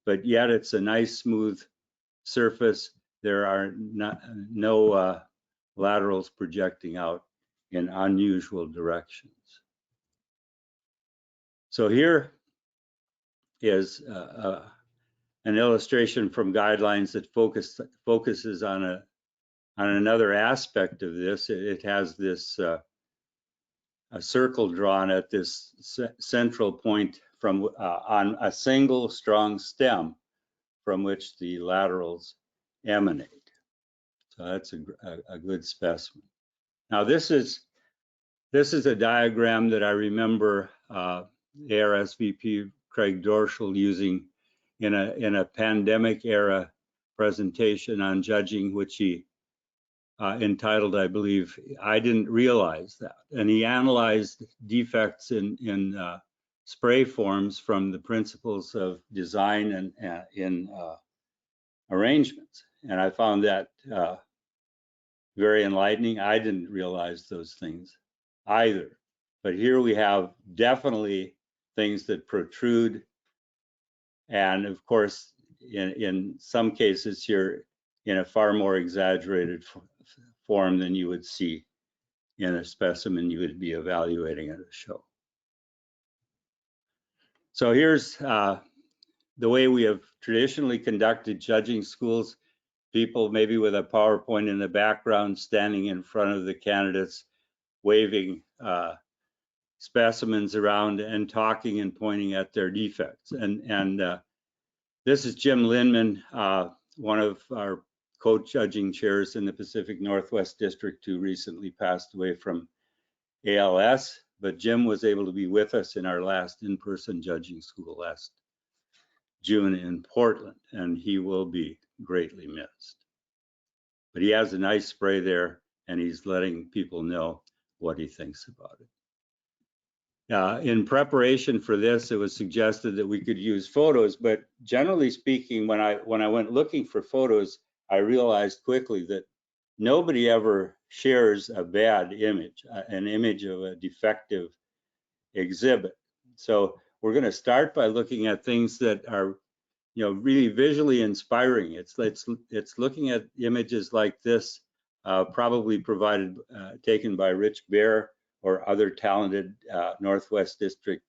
but yet it's a nice smooth surface. There are no laterals projecting out in unusual directions. So here is an illustration from guidelines that focuses on another aspect of this. It has this a circle drawn at this central point from on a single strong stem from which the laterals emanate. So that's a good specimen. Now this is a diagram that I remember ARSVP Craig Dorschel using in a pandemic era presentation on judging, which he entitled, I believe, I Didn't Realize That. And he analyzed defects in spray forms from the principles of design and in arrangements. And I found that very enlightening. I didn't realize those things either. But here we have definitely things that protrude. And of course, in some cases here, in a far more exaggerated form than you would see in a specimen you would be evaluating at a show. So here's the way we have traditionally conducted judging schools. People maybe with a PowerPoint in the background standing in front of the candidates, waving specimens around and talking and pointing at their defects. And this is Jim Linman, one of our co-judging chairs in the Pacific Northwest District, who recently passed away from ALS. But Jim was able to be with us in our last in-person judging school last June in Portland, and he will be greatly missed. But he has a nice spray there, and he's letting people know what he thinks about it. In preparation for this, it was suggested that we could use photos, but generally speaking, when I went looking for photos, I realized quickly that nobody ever shares a bad image, an image of a defective exhibit. So we're going to start by looking at things that are, really visually inspiring. It's looking at images like this, probably taken by Rich Bear or other talented Northwest District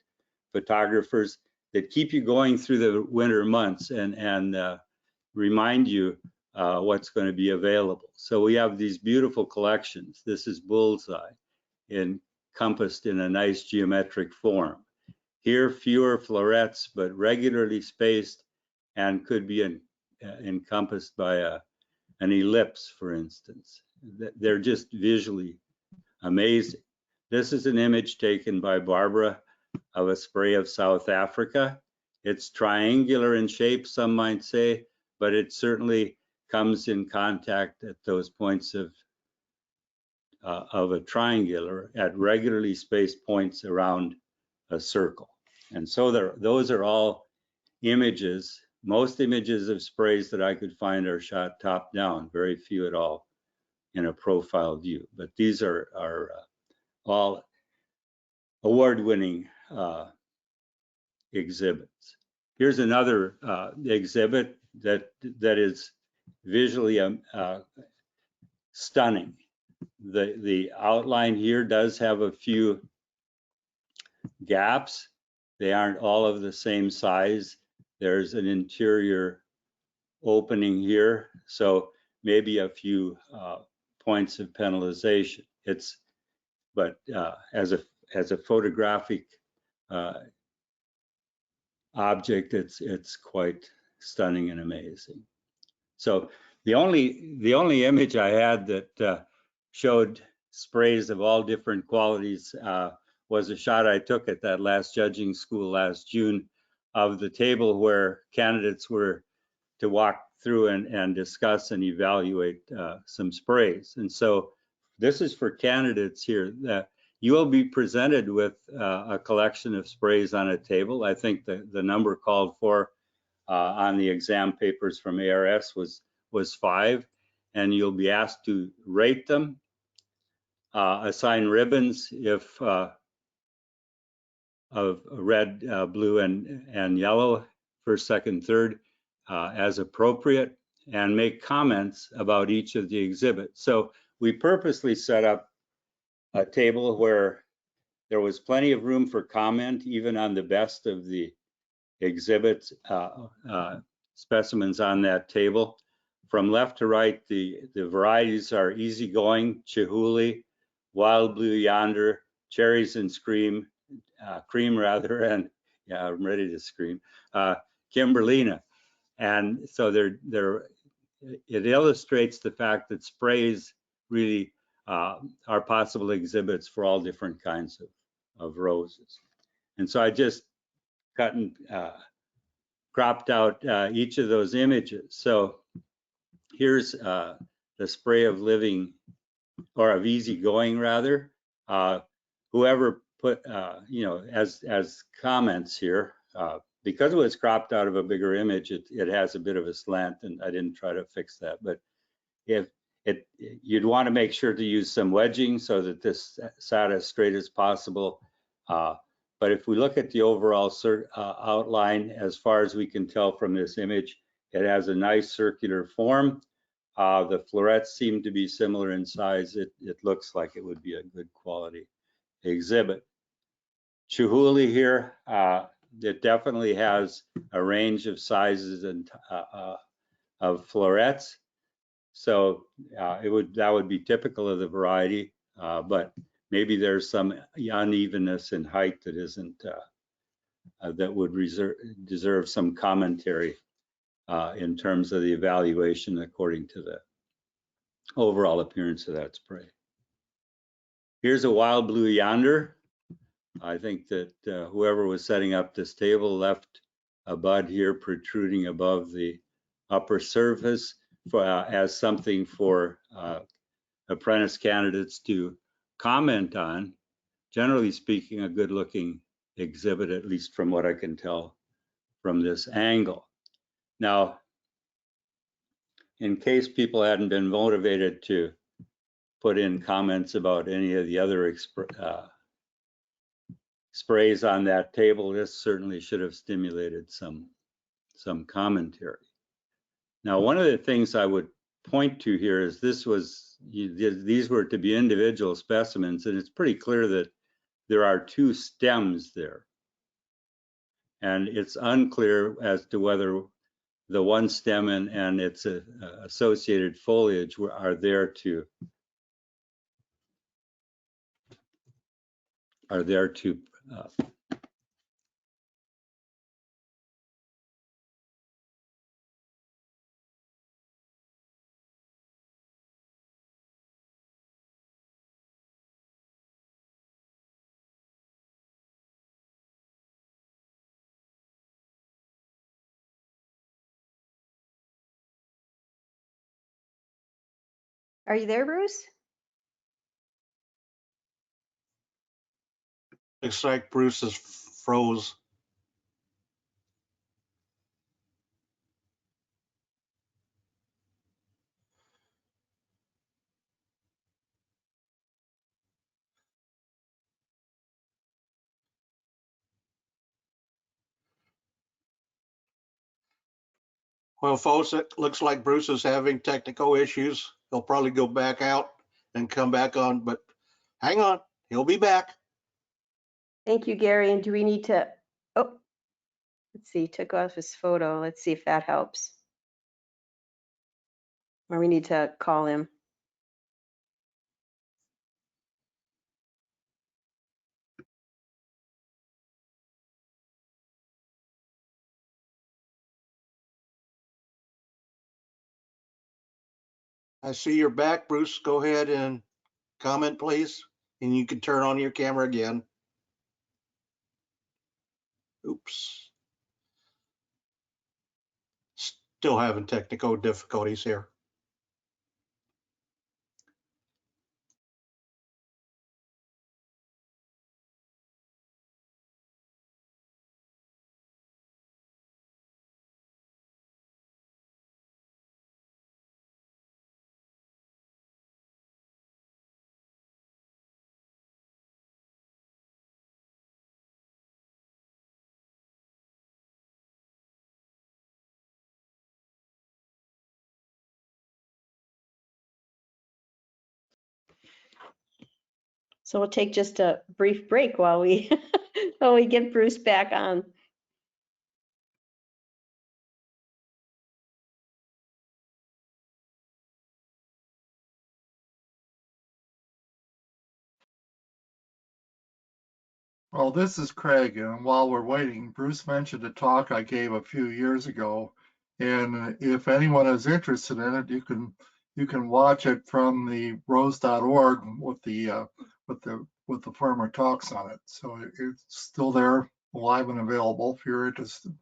photographers that keep you going through the winter months and remind you what's going to be available. So we have these beautiful collections. This is Bullseye, encompassed in a nice geometric form. Here, fewer florets, but regularly spaced and could be encompassed by an ellipse, for instance. They're just visually amazing. This is an image taken by Barbara of a spray of South Africa. It's triangular in shape, some might say, but it certainly comes in contact at those points of a triangular at regularly spaced points around a circle. And so those are all images. Most images of sprays that I could find are shot top down, very few at all in a profile view. But these are all award-winning exhibits. Here's another exhibit that is visually stunning. The outline here does have a few gaps. They aren't all of the same size. There's an interior opening here, so maybe a few points of penalization. But as a photographic object, it's quite stunning and amazing. So the only image I had that showed sprays of all different qualities was a shot I took at that last judging school last June of the table where candidates were to walk through and discuss and evaluate some sprays. And so this is for candidates here that you will be presented with a collection of sprays on a table. I think the number called for on the exam papers from ARS was 5, and you'll be asked to rate them, assign ribbons if of red, blue, and yellow, first, second, third, as appropriate, and make comments about each of the exhibits. So we purposely set up a table where there was plenty of room for comment, even on the best of the exhibits, specimens on that table. From left to right, the varieties are easygoing, Chihuly, wild blue yonder, cherries and cream rather, and yeah, I'm ready to scream, Kimberlina. And so it illustrates the fact that sprays really are possible exhibits for all different kinds of roses. And so I just cut and cropped out each of those images. So here's the spray of living, or of easygoing rather. Whoever put, as comments here, because it was cropped out of a bigger image, it has a bit of a slant, and I didn't try to fix that. But if you'd want to make sure to use some wedging so that this sat as straight as possible. But if we look at the overall outline, as far as we can tell from this image, it has a nice circular form. The florets seem to be similar in size. It looks like it would be a good quality exhibit. Chihuly here, it definitely has a range of sizes and of florets. So that would be typical of the variety, but maybe there's some unevenness in height that isn't that would deserve some commentary in terms of the evaluation according to the overall appearance of that spray. Here's a wild blue yonder. I think that whoever was setting up this table left a bud here protruding above the upper surface as something for apprentice candidates to comment on. Generally speaking, a good looking exhibit, at least from what I can tell from this angle. Now, in case people hadn't been motivated to put in comments about any of the other sprays on that table, this certainly should have stimulated some commentary. Now, one of the things I would point to here is these were to be individual specimens, and it's pretty clear that there are 2 stems there. And it's unclear as to whether the one stem and its associated foliage are there to Are you there, Bruce? Looks like Bruce is froze. Well, folks, it looks like Bruce is having technical issues. He'll probably go back out and come back on, but hang on, he'll be back. Thank you, Gary. And do we need to, oh, let's see, took off his photo. Let's see if that helps. Or we need to call him. I see you're back, Bruce. Go ahead and comment, please. And you can turn on your camera again. Oops. still having technical difficulties here. So we'll take just a brief break while we while we get Bruce back on. Well, this is Craig, and while we're waiting, Bruce mentioned a talk I gave a few years ago, and if anyone is interested in it, you can watch it from the rose.org with the former talks on it. So it's still there, live and available if you're interested.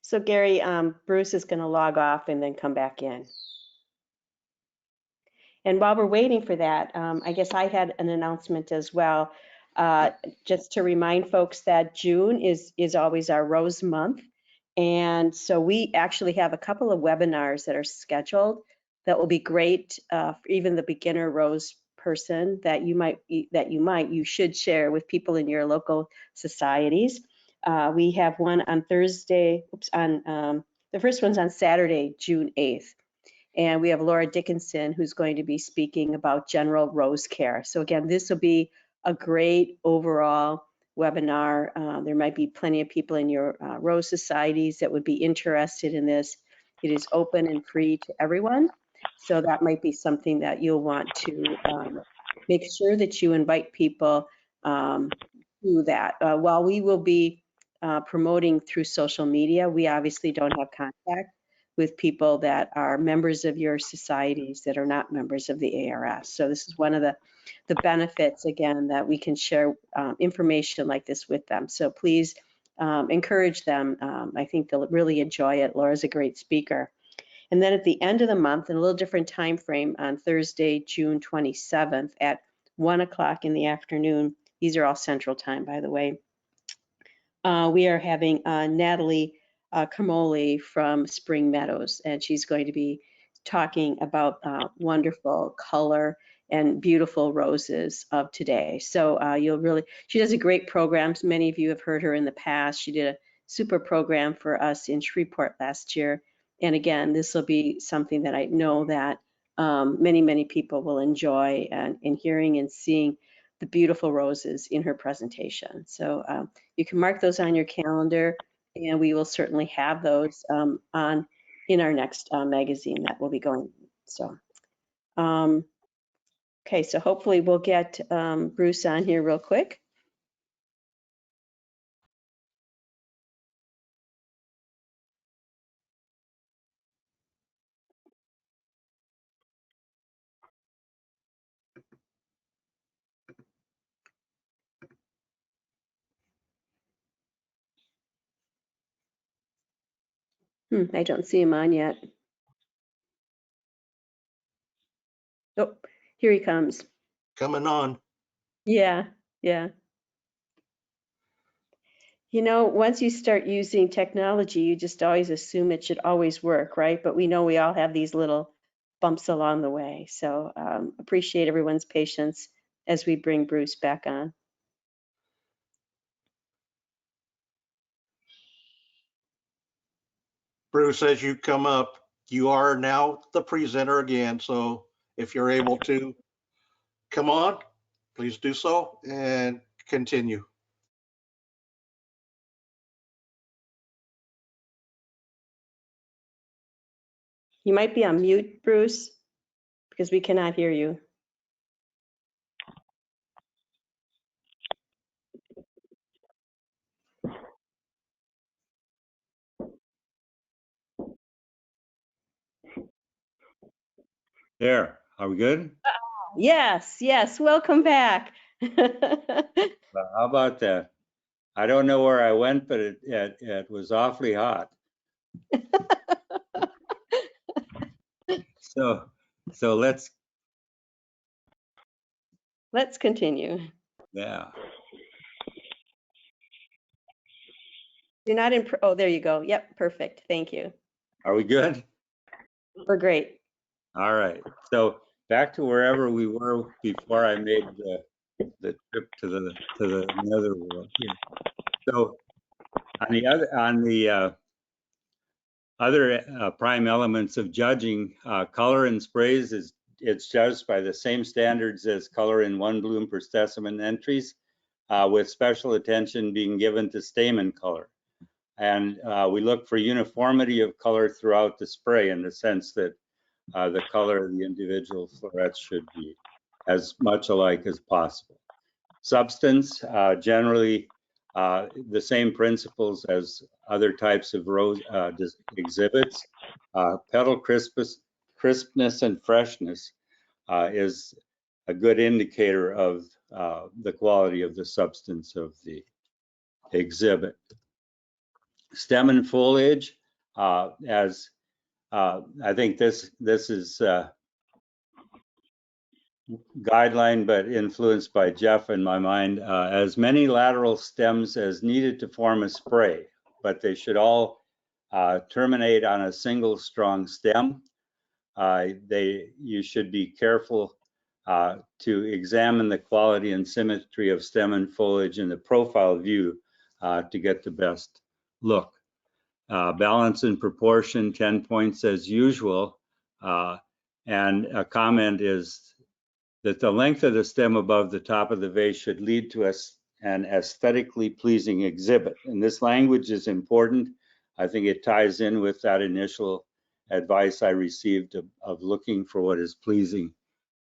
So Gary, Bruce is going to log off and then come back in. And while we're waiting for that, I guess I had an announcement as well, just to remind folks that June is always our Rose Month. And so we actually have a couple of webinars that are scheduled that will be great for even the beginner Rose person that you should share with people in your local societies. We have one on Thursday, the first one's on Saturday, June 8th. And we have Laura Dickinson, who's going to be speaking about general rose care. So again, this will be a great overall webinar. There might be plenty of people in your rose societies that would be interested in this. It is open and free to everyone. So that might be something that you'll want to make sure that you invite people to that. While we will be promoting through social media, we obviously don't have contact with people that are members of your societies that are not members of the ARS. So this is one of the benefits, again, that we can share information like this with them. So please encourage them. I think they'll really enjoy it. Laura's a great speaker. And then at the end of the month, in a little different time frame, on Thursday, June 27th at 1 o'clock in the afternoon, these are all Central Time, by the way, we are having Natalie Camoli from Spring Meadows, and she's going to be talking about wonderful color and beautiful roses of today. So she does a great program. Many of you have heard her in the past. She did a super program for us in Shreveport last year. And again, this will be something that I know that many people will enjoy in hearing and seeing the beautiful roses in her presentation. So you can mark those on your calendar, and we will certainly have those in our next magazine that will be going So, okay, so hopefully we'll get Bruce on here real quick. I don't see him on yet. Oh, here he comes. Coming on. Yeah, yeah. You know, once you start using technology, you just always assume it should always work, right? But we know we all have these little bumps along the way. So appreciate everyone's patience as we bring Bruce back on. Bruce, as you come up, you are now the presenter again. So if you're able to come on, please do so and continue. You might be on mute, Bruce, because we cannot hear you. There, are we good? Yes, yes, welcome back. Well, how about that? I don't know where I went, but it was awfully hot. So let's, Let's continue. yeah. You're not in, oh, there you go. Yep, perfect. Thank you. Are we good? We're great. All right. So back to wherever we were before I made the trip to the nether world here. So on the other prime elements of judging, color in sprays it's judged by the same standards as color in 1 bloom per specimen entries, with special attention being given to stamen color. And we look for uniformity of color throughout the spray in the sense that the color of the individual florets should be as much alike as possible. Substance, generally the same principles as other types of rose exhibits. Petal crispness and freshness is a good indicator of the quality of the substance of the exhibit. Stem and foliage, as I think this is guideline, but influenced by Jeff in my mind, as many lateral stems as needed to form a spray, but they should all terminate on a single strong stem. You should be careful to examine the quality and symmetry of stem and foliage in the profile view to get the best look. Balance and proportion, 10 points as usual. And a comment is that the length of the stem above the top of the vase should lead to an aesthetically pleasing exhibit. And this language is important. I think it ties in with that initial advice I received of looking for what is pleasing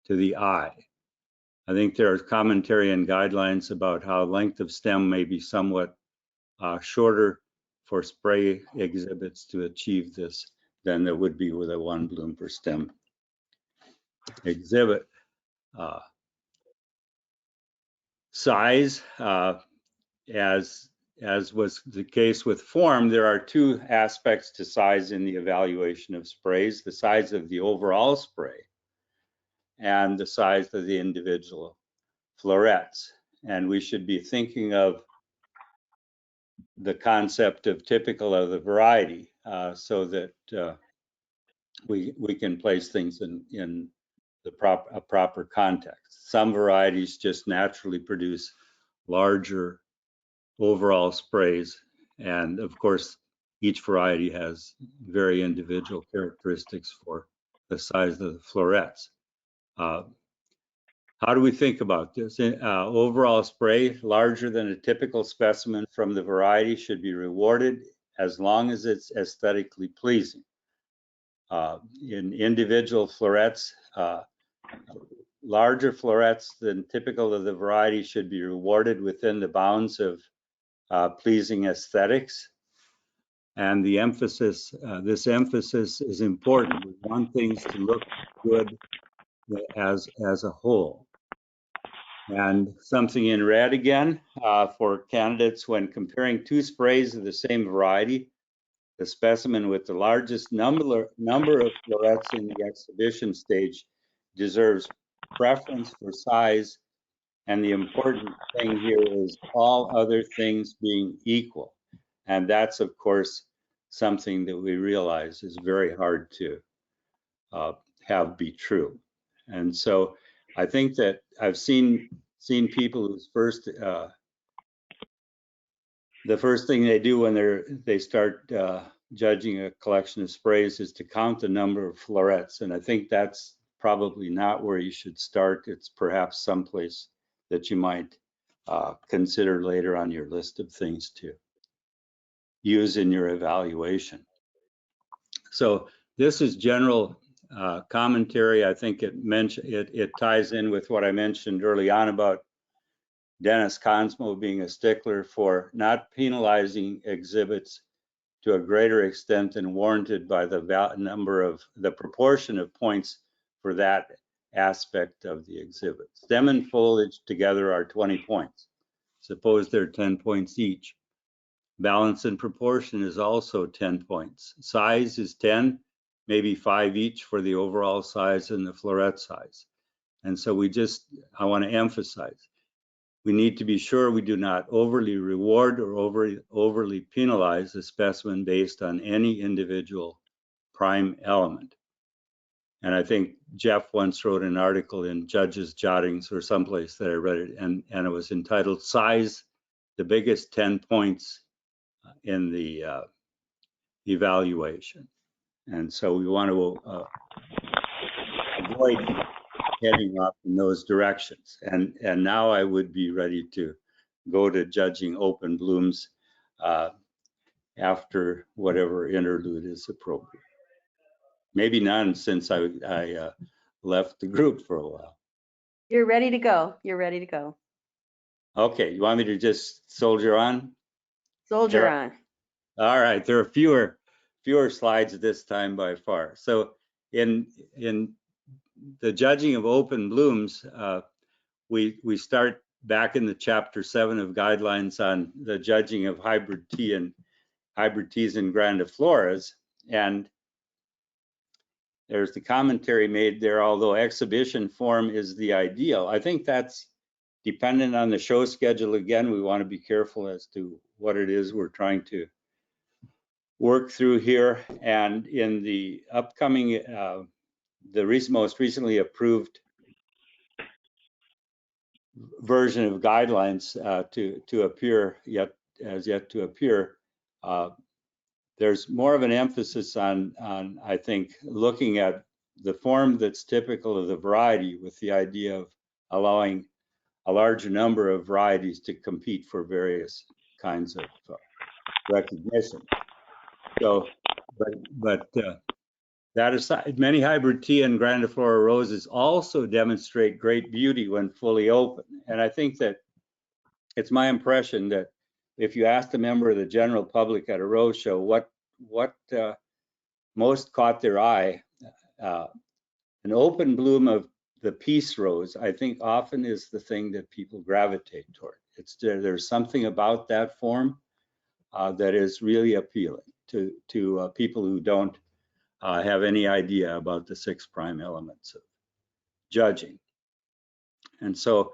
to the eye. I think there are commentary and guidelines about how length of stem may be somewhat shorter for spray exhibits to achieve this than there would be with a 1 bloom per stem exhibit. Size, as was the case with form, there are two aspects to size in the evaluation of sprays: the size of the overall spray and the size of the individual florets. And we should be thinking of the concept of typical of the variety, so that we can place things in the proper context. Some varieties just naturally produce larger overall sprays, and of course each variety has very individual characteristics for the size of the florets. How do we think about this? Overall spray larger than a typical specimen from the variety should be rewarded as long as it's aesthetically pleasing. In individual florets, larger florets than typical of the variety should be rewarded within the bounds of pleasing aesthetics. And the emphasis, this emphasis is important. We want things to look good as a whole. And something in red again for candidates when comparing two sprays of the same variety. The specimen with the largest number of florets in the exhibition stage deserves preference for size, and the important thing here is all other things being equal. And that's, of course, something that we realize is very hard to have be true. And so I think that I've seen people whose the first thing they do when they start judging a collection of sprays is to count the number of florets. And I think that's probably not where you should start. It's perhaps someplace that you might consider later on your list of things to use in your evaluation. So this is general commentary. I think it ties in with what I mentioned early on about Dennis Consmo being a stickler for not penalizing exhibits to a greater extent than warranted by the proportion of points for that aspect of the exhibit. Stem and foliage together are 20 points. Suppose they're 10 points each. Balance and proportion is also 10 points. Size is 10, maybe 5 each for the overall size and the floret size. And so I want to emphasize, we need to be sure we do not overly reward or overly penalize a specimen based on any individual prime element. And I think Jeff once wrote an article in Judges' Jottings or someplace that I read it, and it was entitled Size, the Biggest 10 Points in the Evaluation. And so we want to avoid heading off in those directions. And now I would be ready to go to judging open blooms after whatever interlude is appropriate. Maybe none, since I left the group for a while. You're ready to go. You're ready to go. Okay, you want me to just soldier on? Soldier on. All right, there are fewer slides this time by far. So in the judging of open blooms, we start back in the chapter 7 of guidelines on the judging of hybrid tea and hybrid teas and grandifloras, and there's the commentary made there, although exhibition form is the ideal. I think that's dependent on the show schedule. Again, we want to be careful as to what it is we're trying to work through here. And in the upcoming, most recently approved version of guidelines to appear yet to appear, there's more of an emphasis on I think looking at the form that's typical of the variety, with the idea of allowing a larger number of varieties to compete for various kinds of recognition. So, but that aside, many hybrid tea and grandiflora roses also demonstrate great beauty when fully open. And I think that it's my impression that if you asked a member of the general public at a rose show what most caught their eye, an open bloom of the peace rose, I think often is the thing that people gravitate toward. There's something about that form that is really appealing to people who don't have any idea about the 6' elements of judging. And so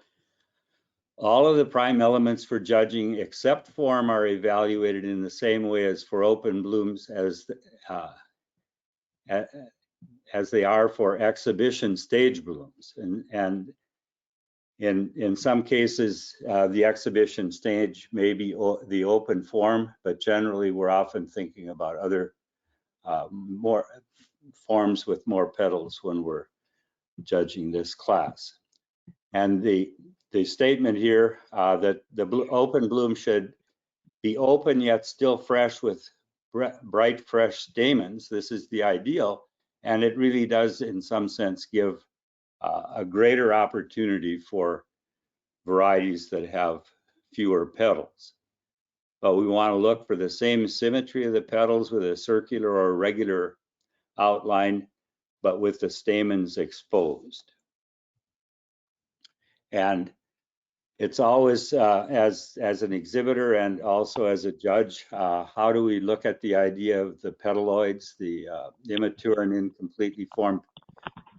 all of the prime elements for judging except form are evaluated in the same way as for open blooms as they are for exhibition stage blooms. And in some cases, the exhibition stage may be the open form, but generally we're often thinking about other more forms with more petals when we're judging this class. And the statement here that the open bloom should be open yet still fresh with bright fresh stamens, this is the ideal, and it really does, in some sense, give a greater opportunity for varieties that have fewer petals. But we want to look for the same symmetry of the petals with a circular or regular outline, but with the stamens exposed. And it's always, as an exhibitor and also as a judge, how do we look at the idea of the petaloids, the immature and incompletely formed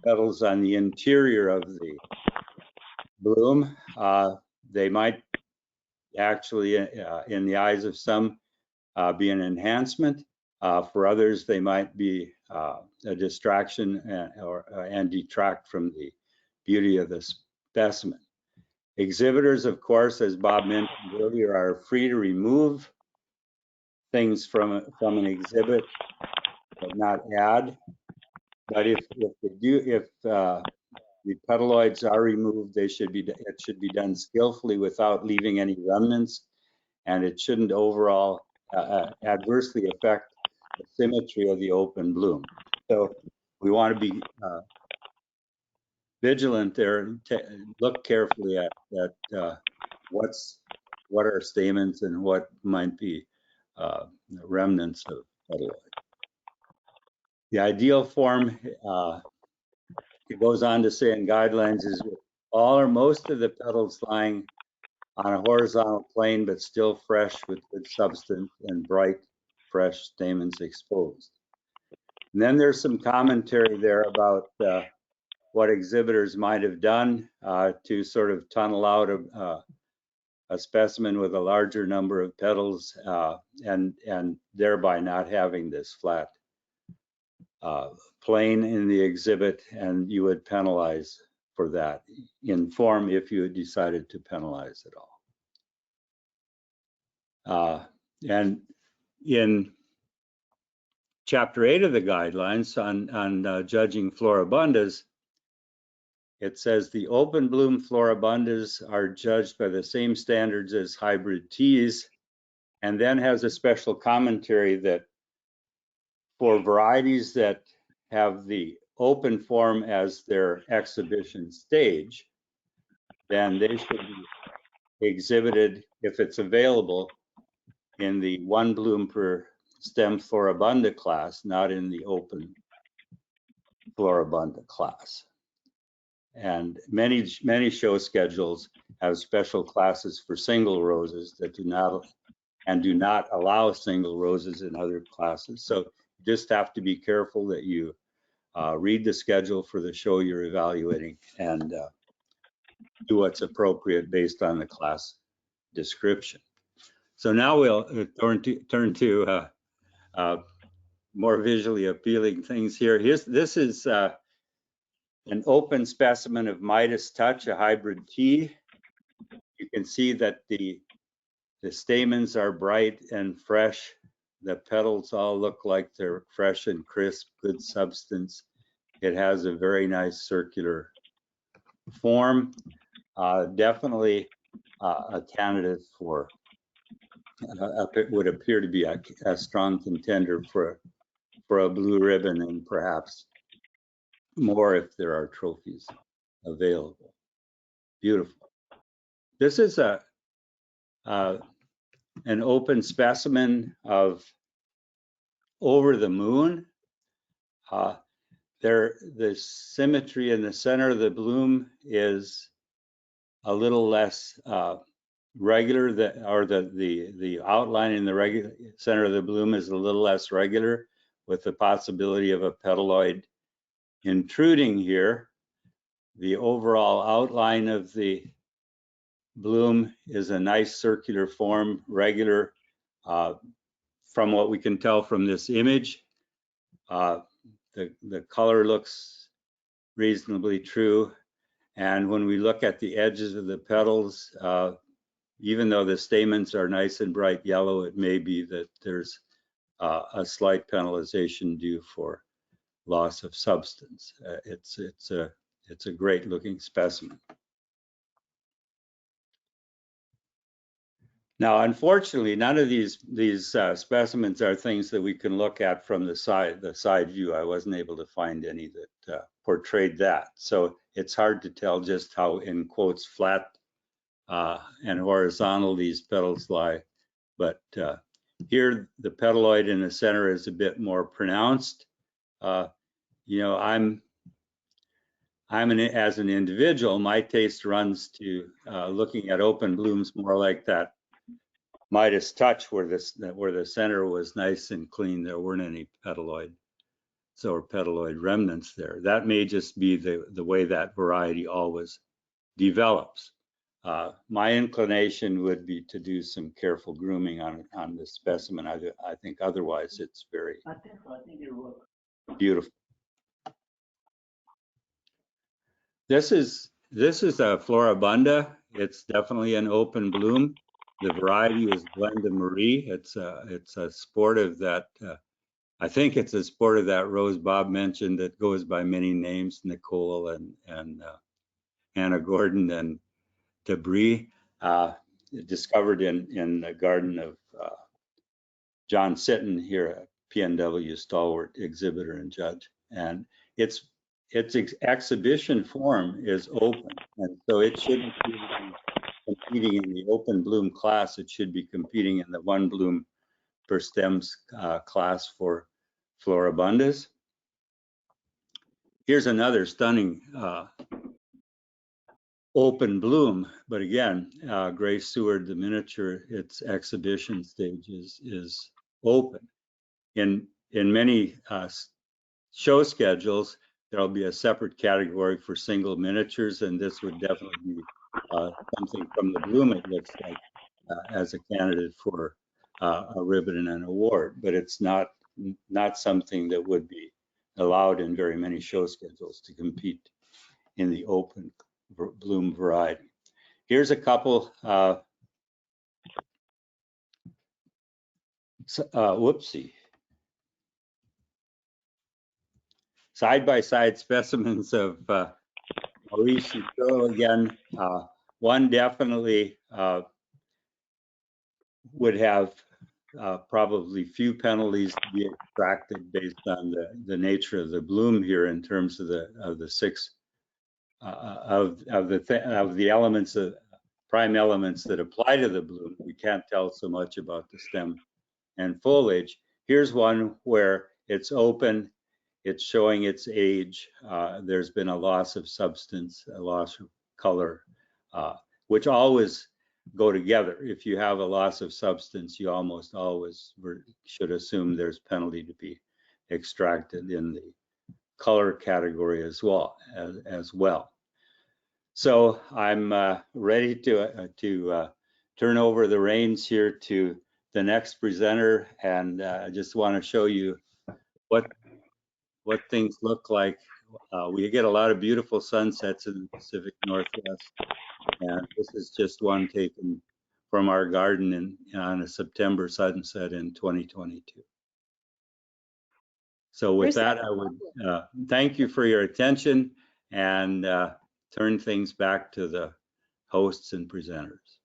petals on the interior of the bloom? They might actually, in the eyes of some, be an enhancement. For others, they might be a distraction and detract from the beauty of the specimen. Exhibitors, of course, as Bob mentioned earlier, are free to remove things from an exhibit, but not add. But if the petaloids are removed, it should be done skillfully without leaving any remnants, and it shouldn't overall adversely affect the symmetry of the open bloom. So we want to be vigilant there and look carefully at what are stamens and what might be remnants of petaloid. The ideal form, it goes on to say in guidelines, is all or most of the petals lying on a horizontal plane, but still fresh with good substance and bright, fresh stamens exposed. And then there's some commentary there about what exhibitors might have done to sort of tunnel out a specimen with a larger number of petals and thereby not having this flat plane in the exhibit, and you would penalize for that in form if you had decided to penalize at all. And in Chapter 8 of the guidelines on judging floribundas, it says the open bloom floribundas are judged by the same standards as hybrid teas, and then has a special commentary that for varieties that have the open form as their exhibition stage, then they should be exhibited, if it's available, in the 1 bloom per stem floribunda class, not in the open floribunda class. And many show schedules have special classes for single roses that do not allow single roses in other classes. So you just have to be careful that you read the schedule for the show you're evaluating and do what's appropriate based on the class description. So now we'll turn to more visually appealing things here. This is an open specimen of Midas Touch, a hybrid tea. You can see that the stamens are bright and fresh. The petals all look like they're fresh and crisp, good substance. It has a very nice circular form. Definitely a candidate for, would appear to be a strong contender for a blue ribbon, and perhaps more if there are trophies available. Beautiful. This is an open specimen of Over the Moon. The symmetry in the center of the bloom is a little less regular, the outline in the center of the bloom is a little less regular, with the possibility of a petaloid intruding here. The overall outline of the bloom is a nice circular form, regular, from what we can tell from this image. The color looks reasonably true. And when we look at the edges of the petals, even though the stamens are nice and bright yellow, it may be that there's a slight penalization due for loss of substance. It's a great looking specimen. Now, unfortunately, none of these specimens are things that we can look at from the side view. I wasn't able to find any that portrayed that. So it's hard to tell just how, in quotes, flat and horizontal these petals lie. But here, the petaloid in the center is a bit more pronounced. You know, as an individual, my taste runs to looking at open blooms more like that Midas touch, where the center was nice and clean. There weren't any petaloid remnants there. That may just be the way that variety always develops. My inclination would be to do some careful grooming on this specimen. I think otherwise it's very beautiful. This is a Floribunda. It's definitely an open bloom. The variety is Glenda Marie. It's a sportive that I think it's a sportive that Rose Bob mentioned that goes by many names, Nicole and Hannah Gordon and Debris. Discovered in the garden of John Sitton here at PNW, stalwart exhibitor and judge. And its exhibition form is open, and so it shouldn't be competing in the open bloom class. It should be competing in the one bloom per stems class for Floribundas. Here's another stunning open bloom, but again, Gray Seward, the miniature, its exhibition stage is open. In many show schedules, there'll be a separate category for single miniatures, and this would definitely be something from the bloom, it looks like, as a candidate for a ribbon and an award, but it's not something that would be allowed in very many show schedules to compete in the open bloom variety. Here's a couple, whoopsie. Side-by-side specimens of Maurice Ducrot again. One definitely would have probably few penalties to be extracted based on the nature of the bloom here in terms of the six of the elements of prime elements that apply to the bloom. We can't tell so much about the stem and foliage. Here's one where it's open, it's showing its age. There's been a loss of substance, a loss of color, which always go together. If you have a loss of substance, you almost always should assume there's penalty to be extracted in the color category as well. So I'm ready to turn over the reins here to the next presenter, and I just want to show you what things look like. We get a lot of beautiful sunsets in the Pacific Northwest, and this is just one taken from our garden on a September sunset in 2022. So with that, I would thank you for your attention and turn things back to the hosts and presenters.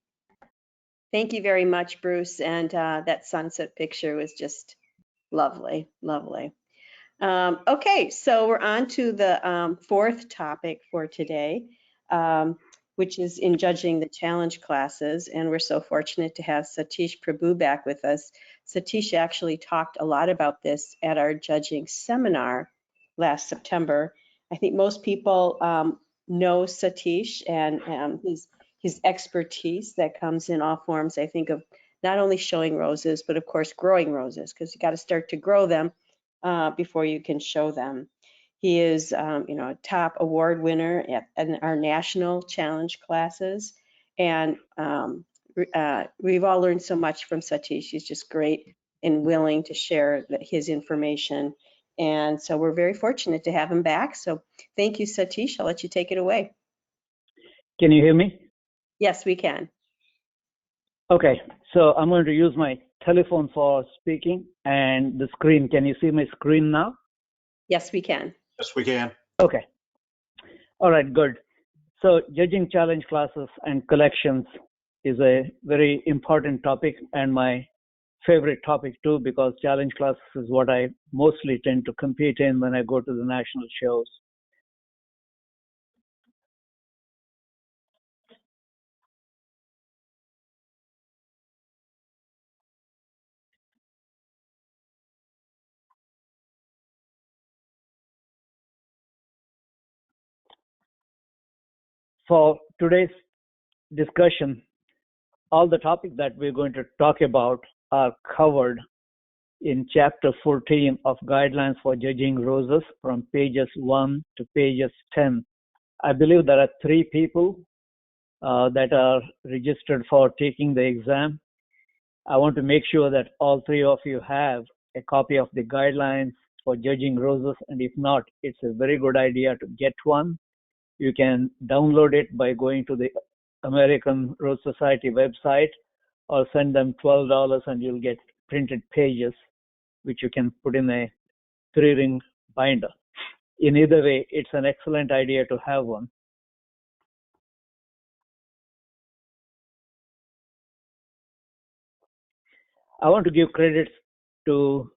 Thank you very much, Bruce. And that sunset picture was just lovely, lovely. Okay, so we're on to the fourth topic for today, which is in judging the challenge classes. And we're so fortunate to have Satish Prabhu back with us. Satish actually talked a lot about this at our judging seminar last September. I think most people know Satish and his expertise that comes in all forms, I think, of not only showing roses, but of course growing roses, because you got to start to grow them before you can show them. He is, a top award winner at our national challenge classes, and we've all learned so much from Satish. He's just great and willing to share his information, and so we're very fortunate to have him back. So thank you, Satish. I'll let you take it away. Can you hear me? Yes, we can. Okay, so I'm going to use my telephone for speaking and the screen. Can you see my screen now? Yes, we can. Yes, we can. Okay. All right, good. So judging challenge classes and collections is a very important topic and my favorite topic too, because challenge classes is what I mostly tend to compete in when I go to the national shows. For today's discussion, all the topics that we're going to talk about are covered in chapter 14 of Guidelines for Judging Roses from pages 1 to pages 10. I believe there are 3 people that are registered for taking the exam. I want to make sure that all 3 of you have a copy of the Guidelines for Judging Roses, and if not, it's a very good idea to get one. You can download it by going to the American Rose Society website or send them $12 and you'll get printed pages, which you can put in a 3-ring binder. In either way, it's an excellent idea to have one. I want to give credit to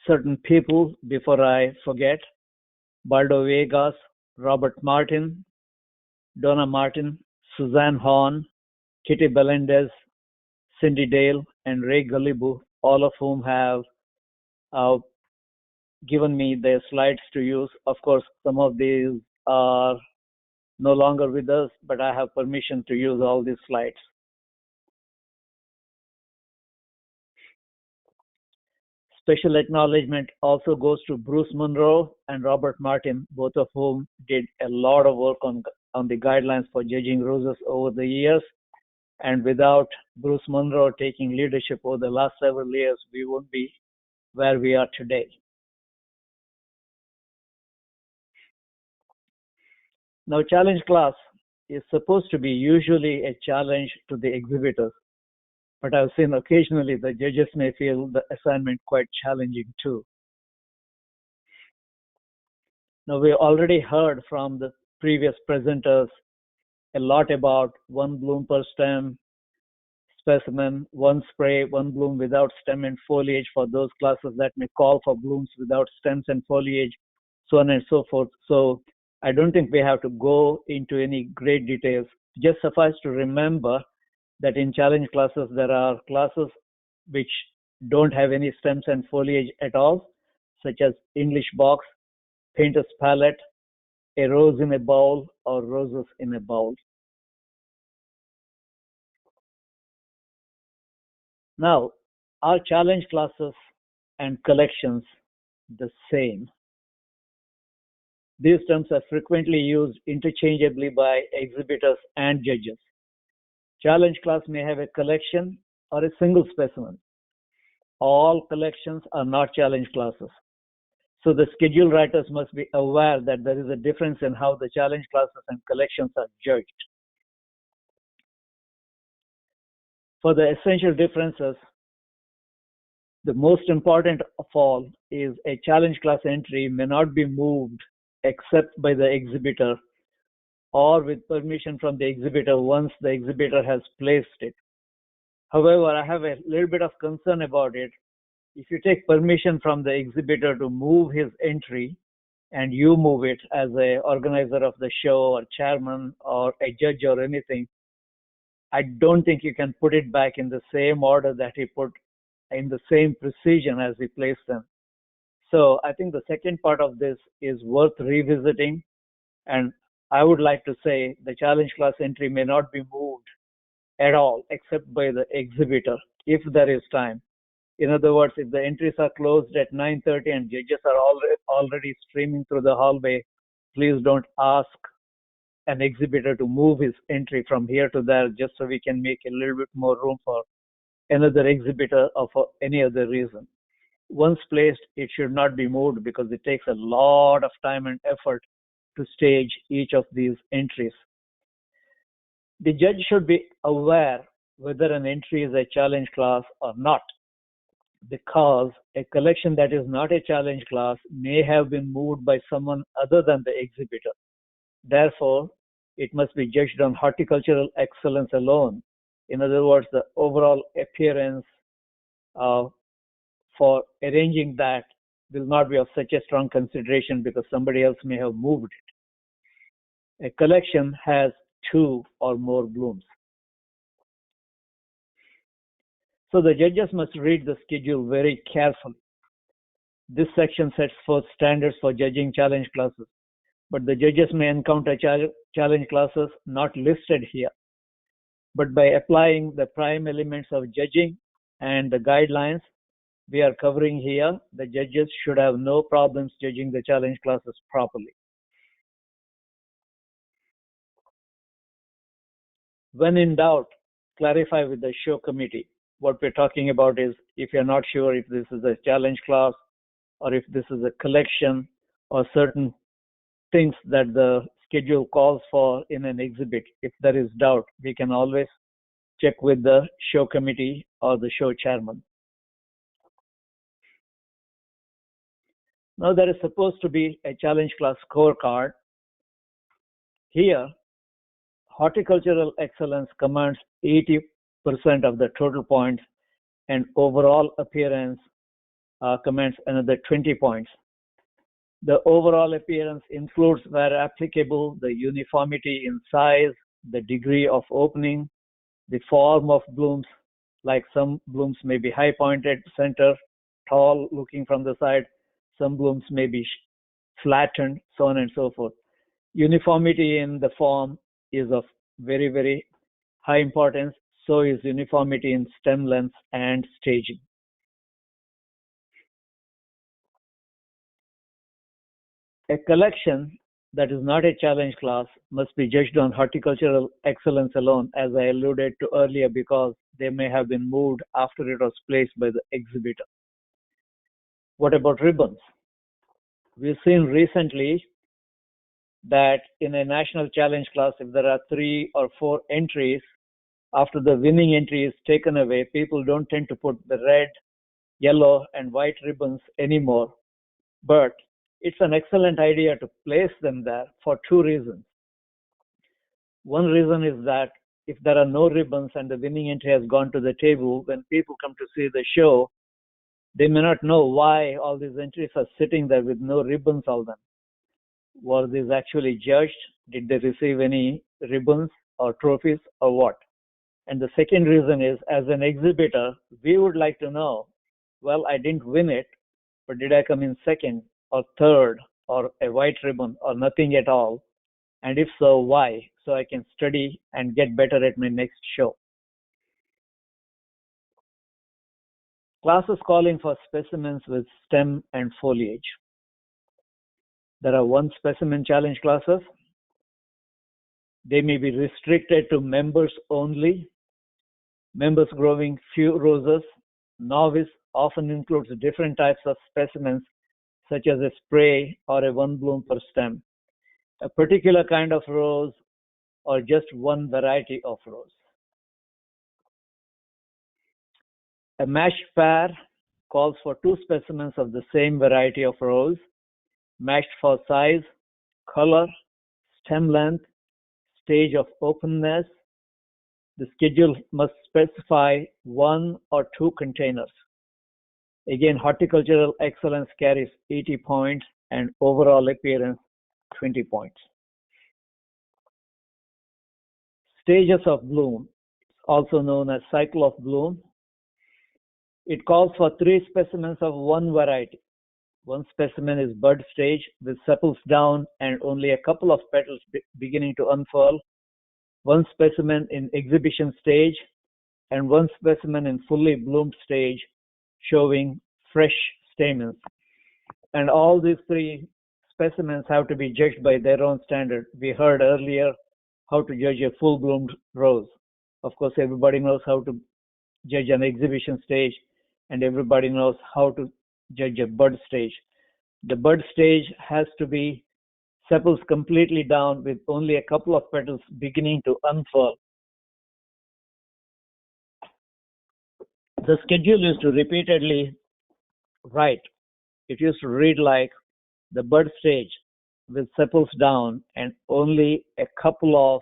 certain people before I forget. Baldo Vegas, Robert Martin, Donna Martin, Suzanne Horn, Kitty Belendez, Cindy Dale, and Ray Galibu, all of whom have given me their slides to use. Of course, some of these are no longer with us, but I have permission to use all these slides. Special acknowledgement also goes to Bruce Monroe and Robert Martin, both of whom did a lot of work on the Guidelines for Judging Roses over the years. And without Bruce Monroe taking leadership over the last several years, we wouldn't be where we are today. Now, challenge class is supposed to be usually a challenge to the exhibitors, but I've seen occasionally the judges may feel the assignment quite challenging too. Now, we already heard from the previous presenters a lot about 1 bloom per stem specimen, 1 spray, 1 bloom without stem and foliage for those classes that may call for blooms without stems and foliage, so on and so forth. So I don't think we have to go into any great details. Just suffice to remember that in challenge classes, there are classes which don't have any stems and foliage at all, such as English box, painter's palette, a rose in a bowl, or roses in a bowl. Now, are challenge classes and collections the same? These terms are frequently used interchangeably by exhibitors and judges. Challenge class may have a collection or a single specimen. All collections are not challenge classes. So the schedule writers must be aware that there is a difference in how the challenge classes and collections are judged. For the essential differences, the most important of all is a challenge class entry may not be moved except by the exhibitor or with permission from the exhibitor once the exhibitor has placed it. However, I have a little bit of concern about it. If you take permission from the exhibitor to move his entry and you move it as an organizer of the show or chairman or a judge or anything, I don't think you can put it back in the same order that he put, in the same precision as he placed them. So I think the second part of this is worth revisiting, and I would like to say the challenge class entry may not be moved at all except by the exhibitor if there is time. In other words, if the entries are closed at 9:30 and judges are already streaming through the hallway, please don't ask an exhibitor to move his entry from here to there just so we can make a little bit more room for another exhibitor or for any other reason. Once placed, it should not be moved because it takes a lot of time and effort to stage each of these entries. The judge should be aware whether an entry is a challenge class or not, because a collection that is not a challenge class may have been moved by someone other than the exhibitor. Therefore, it must be judged on horticultural excellence alone In other words, the overall appearance for arranging that will not be of such a strong consideration because somebody else may have moved it. A collection has 2 or more blooms. So the judges must read the schedule very carefully. This section sets forth standards for judging challenge classes, but the judges may encounter challenge classes not listed here. But by applying the prime elements of judging and the guidelines we are covering here, the judges should have no problems judging the challenge classes properly. When in doubt, clarify with the show committee. What we're talking about is if you're not sure if this is a challenge class or if this is a collection or certain things that the schedule calls for in an exhibit, if there is doubt, we can always check with the show committee or the show chairman. Now there is supposed to be a challenge class scorecard. Here, horticultural excellence commands 80% of the total points and overall appearance commands another 20 points. The overall appearance includes, where applicable, the uniformity in size, the degree of opening, the form of blooms, like some blooms may be high pointed center, tall looking from the side, some blooms may be flattened, so on and so forth. Uniformity in the form is of very, very high importance. So is uniformity in stem length and staging. A collection that is not a challenge class must be judged on horticultural excellence alone, as I alluded to earlier, because they may have been moved after it was placed by the exhibitor. What about ribbons? We've seen recently that in a national challenge class, if there are 3 or 4 entries, after the winning entry is taken away, people don't tend to put the red, yellow, and white ribbons anymore. But it's an excellent idea to place them there for 2 reasons. One reason is that if there are no ribbons and the winning entry has gone to the table, when people come to see the show, they may not know why all these entries are sitting there with no ribbons on them. Were these actually judged? Did they receive any ribbons or trophies or what? And the second reason is, as an exhibitor, we would like to know, well, I didn't win it, but did I come in second or third or a white ribbon or nothing at all? And if so, why? So I can study and get better at my next show. Classes calling for specimens with stem and foliage. There are 1 specimen challenge classes. They may be restricted to members only. Members growing few roses. Novice often includes different types of specimens, such as a spray or a 1 bloom per stem, a particular kind of rose, or just 1 variety of rose. A matched pair calls for 2 specimens of the same variety of rose, matched for size, color, stem length, stage of openness. The schedule must specify 1 or 2 containers. Again, horticultural excellence carries 80 points and overall appearance 20 points. Stages of bloom, also known as cycle of bloom. It calls for 3 specimens of 1 variety. 1 specimen is bud stage with sepals down and only a couple of petals beginning to unfurl. 1 specimen in exhibition stage and 1 specimen in fully bloomed stage showing fresh stamens. And all these 3 specimens have to be judged by their own standard. We heard earlier how to judge a full bloomed rose. Of course, everybody knows how to judge an exhibition stage, and everybody knows how to judge a bud stage. The bud stage has to be sepals completely down with only a couple of petals beginning to unfurl. The schedule used to repeatedly write. It used to read like the bud stage with sepals down and only a couple of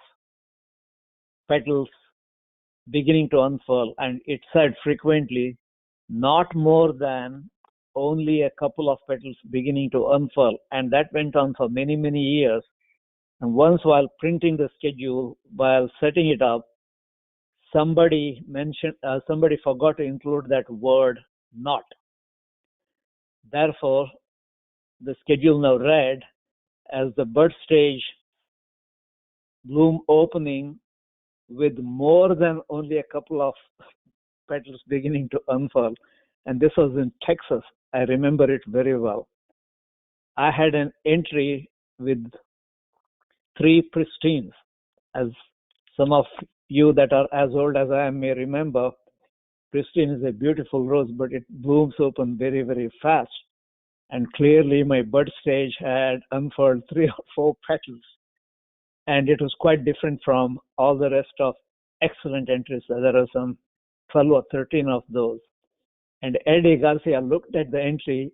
petals beginning to unfurl, and it said frequently, not more than only a couple of petals beginning to unfurl. And that went on for many, many years. And once while printing the schedule, while setting it up, somebody forgot to include that word not. Therefore, the schedule now read as the bud stage bloom opening with more than only a couple of petals beginning to unfurl. And this was in Texas. I remember it very well. I had an entry with 3 pristines. As some of you that are as old as I am may remember, pristine is a beautiful rose, but it blooms open very, very fast. And clearly my bud stage had unfurled 3 or 4 petals. And it was quite different from all the rest of excellent entries. There are some 12 or 13 of those. And Eddie Garcia looked at the entry,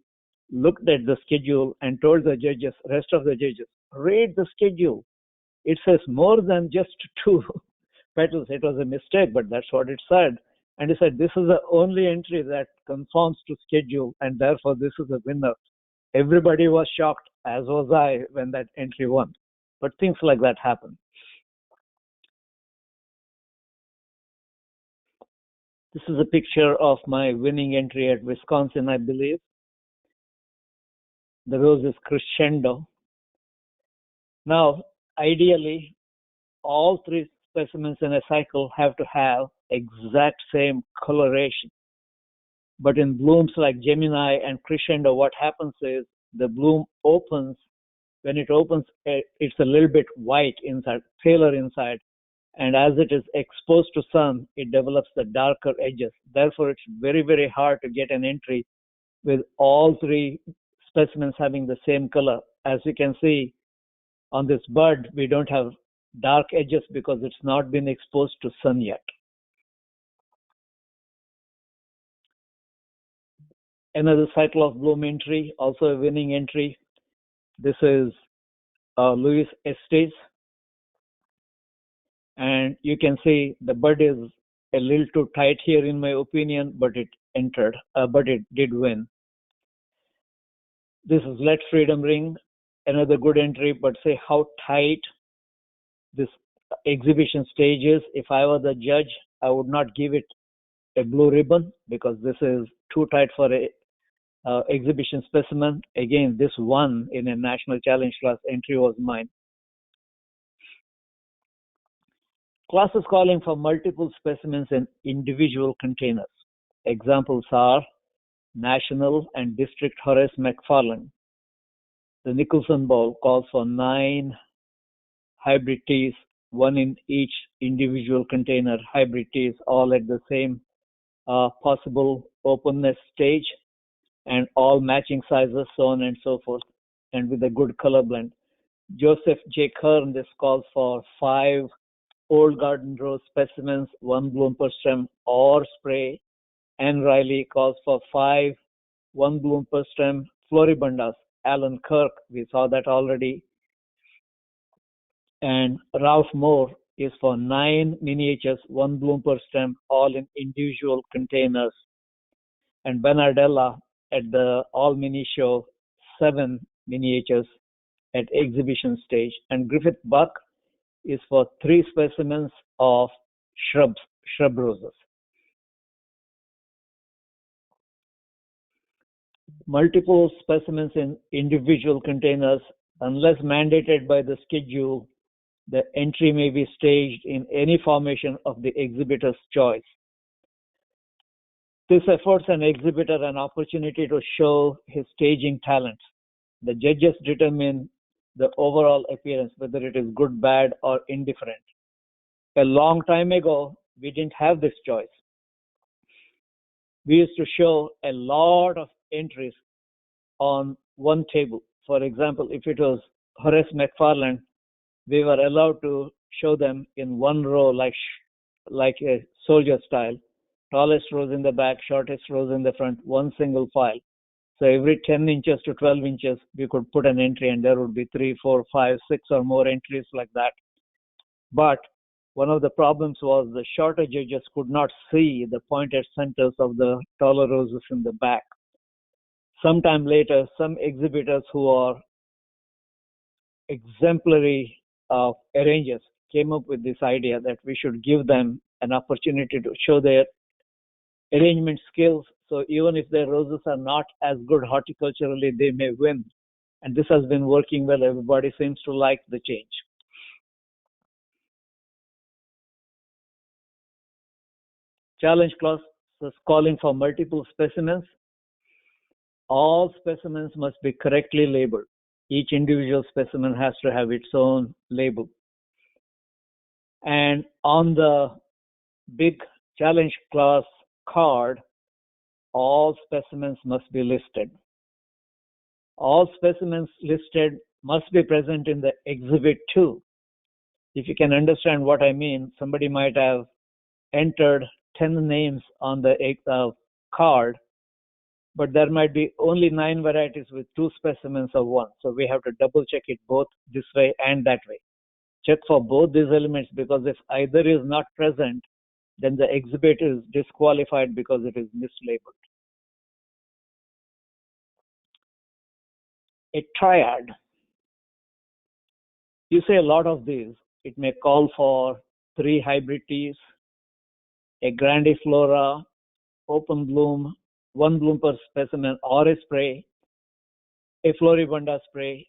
looked at the schedule, and told the judges, rest of the judges, read the schedule. It says more than just 2 petals. It was a mistake, but that's what it said. And he said, this is the only entry that conforms to schedule, and therefore this is the winner. Everybody was shocked, as was I, when that entry won. But things like that happen. This is a picture of my winning entry at Wisconsin, I believe. The rose is Crescendo. Now, ideally, all 3 specimens in a cycle have to have exact same coloration. But in blooms like Gemini and Crescendo, what happens is the bloom opens. When it opens, it's a little bit white inside, paler inside. And as it is exposed to sun, it develops the darker edges. Therefore, it's very, very hard to get an entry with all 3 specimens having the same color. As you can see on this bud, we don't have dark edges because it's not been exposed to sun yet. Another cycle of bloom entry, also a winning entry. This is Louis Estes. And you can see the bud is a little too tight here in my opinion, but it entered, but it did win. This is Let Freedom Ring, another good entry, but say how tight this exhibition stage is. If I were the judge, I would not give it a blue ribbon because this is too tight for a exhibition specimen. Again, this one in a national challenge class entry was mine. Class is calling for multiple specimens in individual containers. Examples are National and District Horace McFarland. The Nicholson Bowl calls for 9 hybrid teas, 1 in each individual container, hybrid teas, all at the same possible openness stage and all matching sizes, so on and so forth, and with a good color blend. Joseph J. Kern, this calls for 5 old garden rose specimens, 1 bloom per stem or spray. Anne Riley calls for 5 1 bloom per stem floribundas. Alan Kirk, we saw that already. And Ralph Moore is for 9 miniatures, 1 bloom per stem, all in individual containers. And Bernardella at the All Mini Show, 7 miniatures at exhibition stage. And Griffith Buck is for 3 specimens of shrub roses. Multiple specimens in individual containers, unless mandated by the schedule, the entry may be staged in any formation of the exhibitor's choice. This affords an exhibitor an opportunity to show his staging talents. The judges determine the overall appearance, whether it is good, bad, or indifferent. A long time ago, we didn't have this choice. We used to show a lot of entries on one table. For example, if it was Horace McFarland, we were allowed to show them in one row like a soldier style. Tallest rows in the back, shortest rows in the front, one single file. So every 10 inches to 12 inches, we could put an entry and there would be 3, 4, 5, 6 or more entries like that. But one of the problems was the shorter judges could not see the pointed centers of the taller roses in the back. Sometime later, some exhibitors who are exemplary arrangers came up with this idea that we should give them an opportunity to show their arrangement skills. So even if their roses are not as good horticulturally, they may win. And this has been working well. Everybody seems to like the change. Challenge clause is calling for multiple specimens. All specimens must be correctly labeled. Each individual specimen has to have its own label. And on the big challenge clause card, all specimens must be listed. All specimens listed must be present in the exhibit too. If you can understand what I mean, somebody might have entered 10 names on the card, but there might be only 9 varieties with 2 specimens of one. So we have to double check it both this way and that way. Check for both these elements, because if either is not present, then the exhibit is disqualified because it is mislabeled. A triad. You say a lot of these. It may call for 3 hybrid teas, a grandiflora, open bloom, 1 bloom per specimen or a spray, a floribunda spray.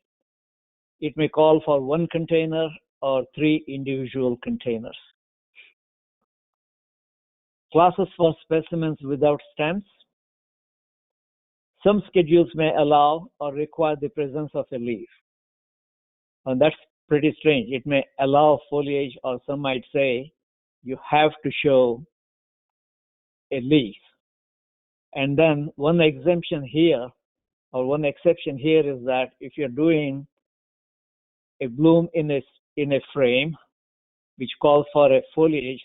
It may call for 1 container or 3 individual containers. Classes for specimens without stems. Some schedules may allow or require the presence of a leaf. And that's pretty strange. It may allow foliage, or some might say you have to show a leaf. And then one exemption here, or one exception here, is that if you're doing a bloom in a frame, which calls for a foliage,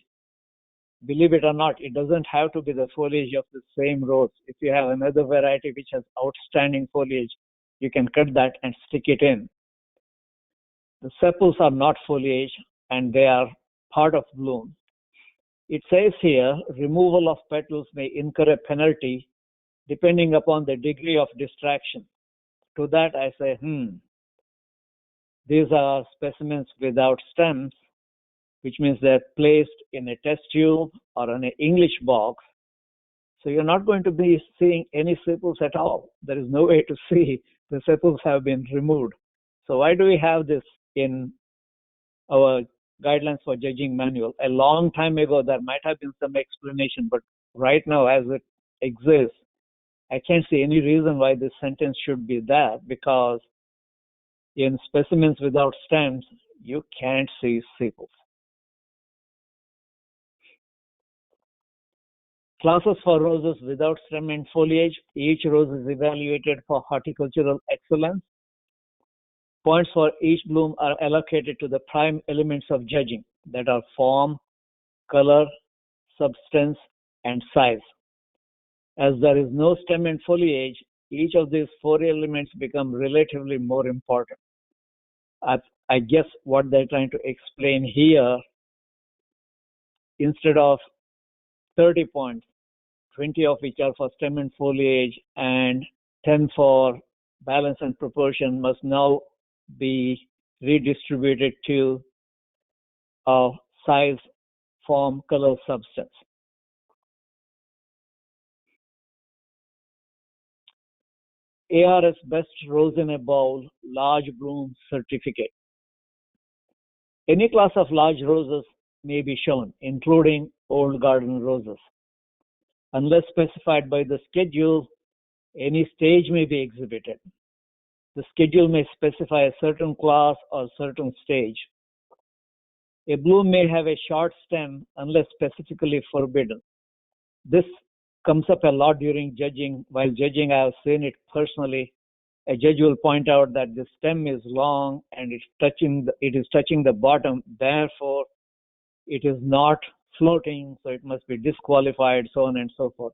believe it or not, it doesn't have to be the foliage of the same rose. If you have another variety which has outstanding foliage, you can cut that and stick it in. The sepals are not foliage and they are part of bloom. It says here, removal of petals may incur a penalty depending upon the degree of distraction. To that I say, these are specimens without stems, which means they're placed in a test tube or in an English box. So you're not going to be seeing any sepals at all. There is no way to see the sepals have been removed. So why do we have this in our guidelines for judging manual? A long time ago, there might have been some explanation, but right now, as it exists, I can't see any reason why this sentence should be that, because in specimens without stems, you can't see sepals. Classes for roses without stem and foliage. Each rose is evaluated for horticultural excellence. Points for each bloom are allocated to the prime elements of judging, that are form, color, substance, and size. As there is no stem and foliage, each of these 4 elements become relatively more important. I guess what they're trying to explain here, instead of 30 points, 20 of which are for stem and foliage and 10 for balance and proportion, must now be redistributed to size, form, color, substance. ARS Best Rose in a Bowl Large Bloom Certificate. Any class of large roses may be shown, including old garden roses. Unless specified by the schedule, any stage may be exhibited. The schedule may specify a certain class or certain stage. A bloom may have a short stem unless specifically forbidden. This comes up a lot during judging. While judging, I have seen it personally. A judge will point out that the stem is long and it is touching the bottom, therefore it is not floating, so it must be disqualified, so on and so forth.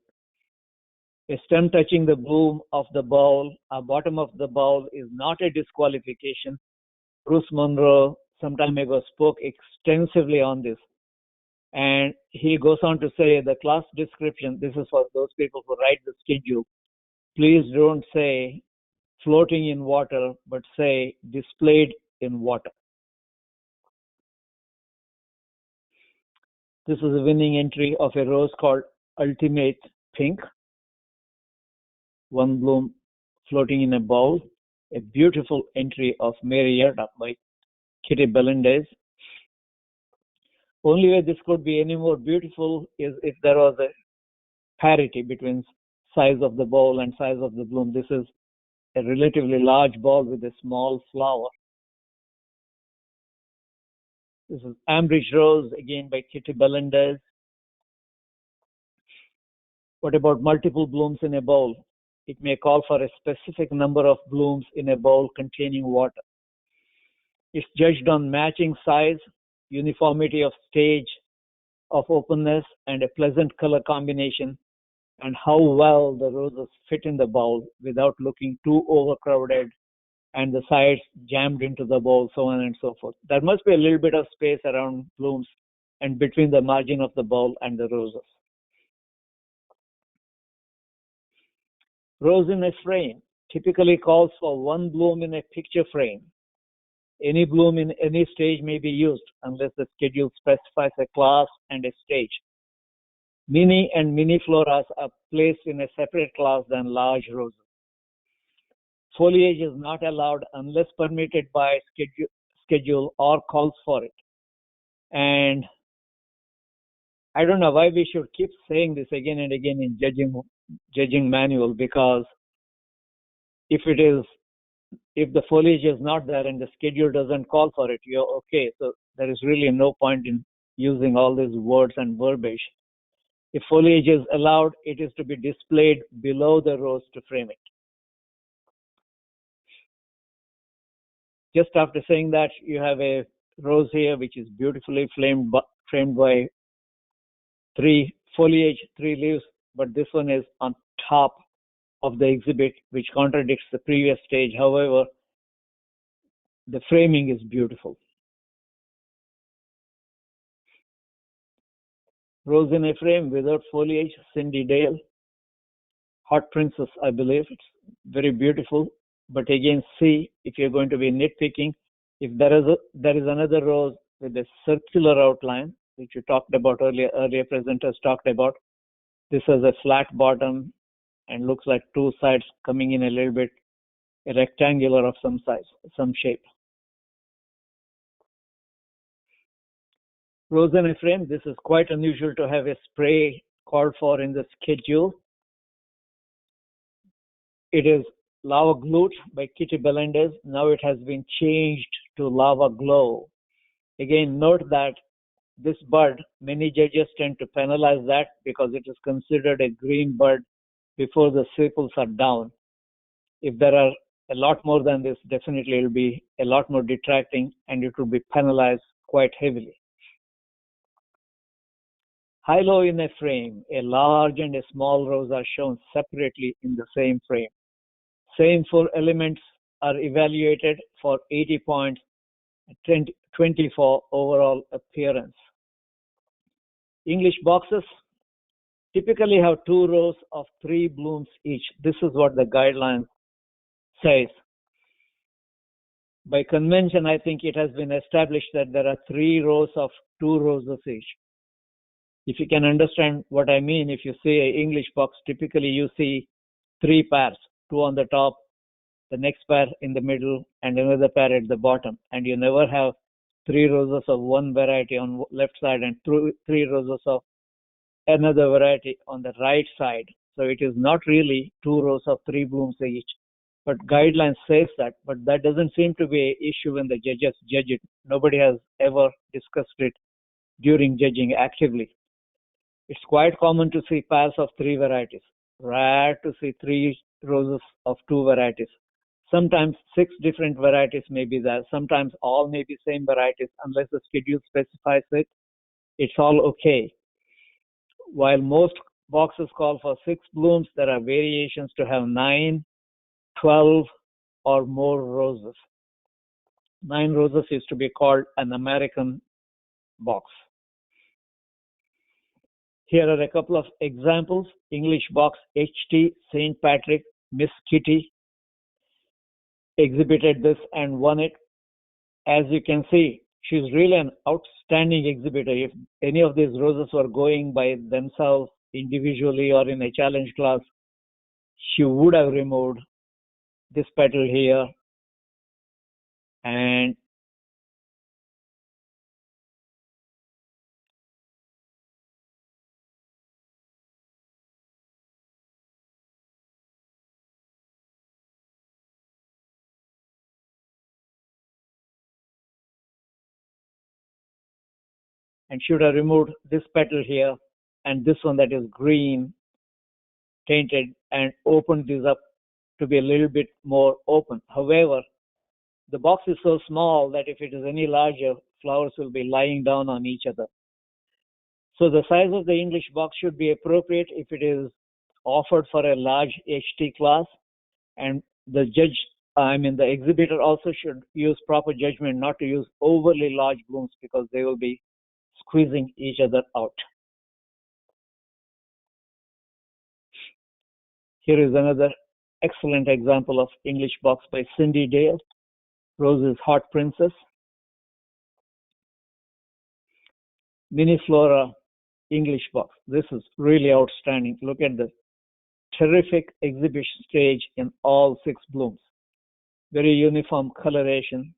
A stem touching the bloom of the bowl, bottom of the bowl, is not a disqualification. Bruce Monroe some time ago spoke extensively on this. And he goes on to say the class description, this is for those people who write the schedule, please don't say floating in water, but say displayed in water. This is a winning entry of a rose called Ultimate Pink. One bloom floating in a bowl. A beautiful entry of Marietta by Kitty Belendez. Only way this could be any more beautiful is if there was a parity between size of the bowl and size of the bloom. This is a relatively large bowl with a small flower. This is Ambridge Rose, again by Kitty Belendez. What about multiple blooms in a bowl? It may call for a specific number of blooms in a bowl containing water. It's judged on matching size, uniformity of stage of openness, and a pleasant color combination, and how well the roses fit in the bowl without looking too overcrowded and the sides jammed into the bowl, so on and so forth. There must be a little bit of space around blooms and between the margin of the bowl and the roses. Rose in a frame typically calls for one bloom in a picture frame. Any bloom in any stage may be used unless the schedule specifies a class and a stage. Mini and mini floras are placed in a separate class than large roses. Foliage is not allowed unless permitted by schedule or calls for it. And I don't know why we should keep saying this again and again in judging manual, because if the foliage is not there and the schedule doesn't call for it, you're okay. So there is really no point in using all these words and verbiage. If foliage is allowed, it is to be displayed below the rose to frame it. Just after saying that, you have a rose here which is beautifully framed by three foliage, three leaves, but this one is on top of the exhibit, which contradicts the previous stage. However, the framing is beautiful. Rose in a frame without foliage, Cindy Dale. Hot Princess, I believe. It's very beautiful. But again, see, if you're going to be nitpicking, if there is another rose with a circular outline, which you talked about earlier presenters talked about. This has a flat bottom and looks like two sides coming in a little bit, a rectangular of some size, some shape. Rose in a frame, this is quite unusual to have a spray called for in the schedule. It is Lava Glute by Kitty Belendez. Now it has been changed to Lava Glow. Again, note that this bud, many judges tend to penalize that because it is considered a green bud before the sepals are down. If there are a lot more than this, definitely it will be a lot more detracting and it will be penalized quite heavily. High-low in a frame, a large and a small rose are shown separately in the same frame. Same four elements are evaluated for 80 points, 20 for overall appearance. English boxes typically have 2 rows of 3 blooms each. This is what the guideline says. By convention, I think it has been established that there are 3 rows of 2 roses each. If you can understand what I mean, if you see an English box, typically you see 3 pairs, 2 on the top, the next pair in the middle, and another pair at the bottom. And you never have 3 roses of one variety on left side and 3 roses of another variety on the right side. So it is not really 2 rows of 3 blooms each. But guidelines says that, but that doesn't seem to be an issue when the judges judge it. Nobody has ever discussed it during judging actively. It's quite common to see pairs of 3 varieties. Rare to see 3 roses of 2 varieties. Sometimes 6 different varieties may be there. Sometimes all may be same varieties. Unless the schedule specifies it, it's all okay. While most boxes call for 6 blooms, there are variations to have 9, 12, or more roses. 9 roses used to be called an American box. Here are a couple of examples. English box HT, St. Patrick, Miss Kitty exhibited this and won it. As you can see, she's really an outstanding exhibitor. If any of these roses were going by themselves individually or in a challenge class, she would have removed this petal here and should have removed this petal here and this one that is green tainted and opened this up to be a little bit more open. However, the box is so small that if it is any larger, flowers will be lying down on each other. So the size of the English box should be appropriate if it is offered for a large HT class, and the the exhibitor also should use proper judgment not to use overly large blooms because they will be squeezing each other out. Here is another excellent example of English box by Cindy Dale, Rose's Hot Princess. Mini Flora English box. This is really outstanding. Look at the terrific exhibition stage in all 6 blooms. Very uniform coloration.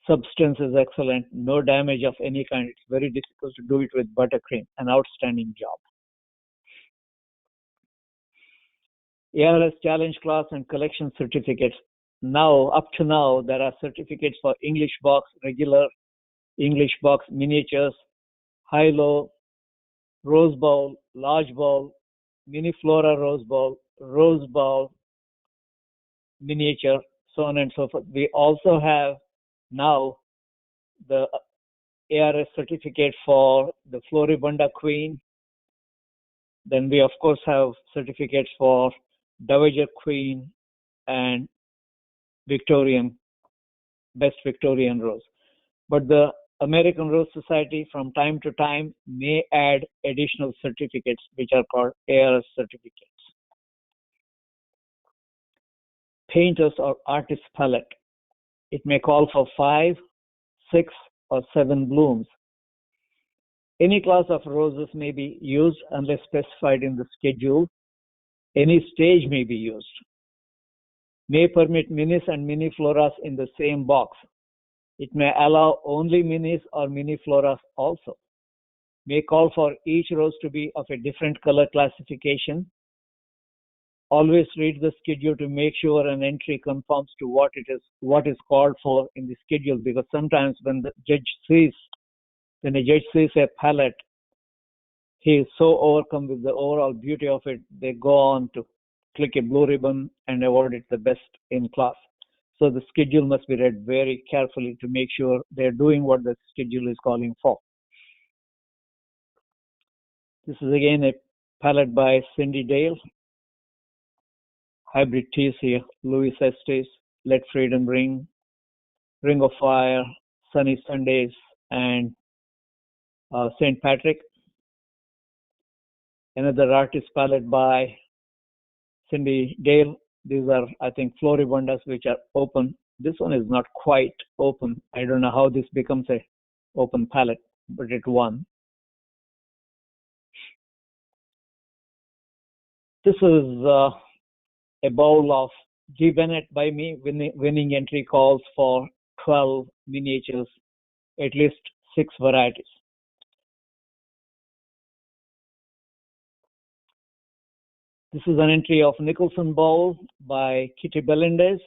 Substance is excellent. No damage of any kind. It's very difficult to do it with buttercream. An outstanding job. ARS Challenge Class and Collection Certificates. Now, up to now, there are certificates for English box, regular, English box, miniatures, high-low, rose bowl, large bowl, mini flora rose bowl, miniature, so on and so forth. We also have now the ARS certificate for the Floribunda Queen. Then we of course have certificates for Dowager Queen and Victorian, Best Victorian Rose. But the American Rose Society from time to time may add additional certificates which are called ARS certificates. Painter's or artist's palette. It may call for 5, 6, or 7 blooms. Any class of roses may be used unless specified in the schedule. Any stage may be used. May permit minis and mini floras in the same box. It may allow only minis or mini floras also. May call for each rose to be of a different color classification. Always read the schedule to make sure an entry conforms to what is called for in the schedule, because sometimes when a judge sees a palette, he is so overcome with the overall beauty of it, they go on to click a blue ribbon and award it the best in class. So the schedule must be read very carefully to make sure they're doing what the schedule is calling for. This is again a palette by Cindy Dale. Hybrid teas here, Louis Estes, Let Freedom Ring, Ring of Fire, Sunny Sundays, and St. Patrick. Another artist palette by Cindy Dale. These are, I think, Floribundas which are open. This one is not quite open. I don't know how this becomes a open palette, but it won. This is a bowl of G. Bennett by me. Winning entry calls for 12 miniatures, at least 6 varieties. This is an entry of Nicholson Bowl by Kitty Belendez.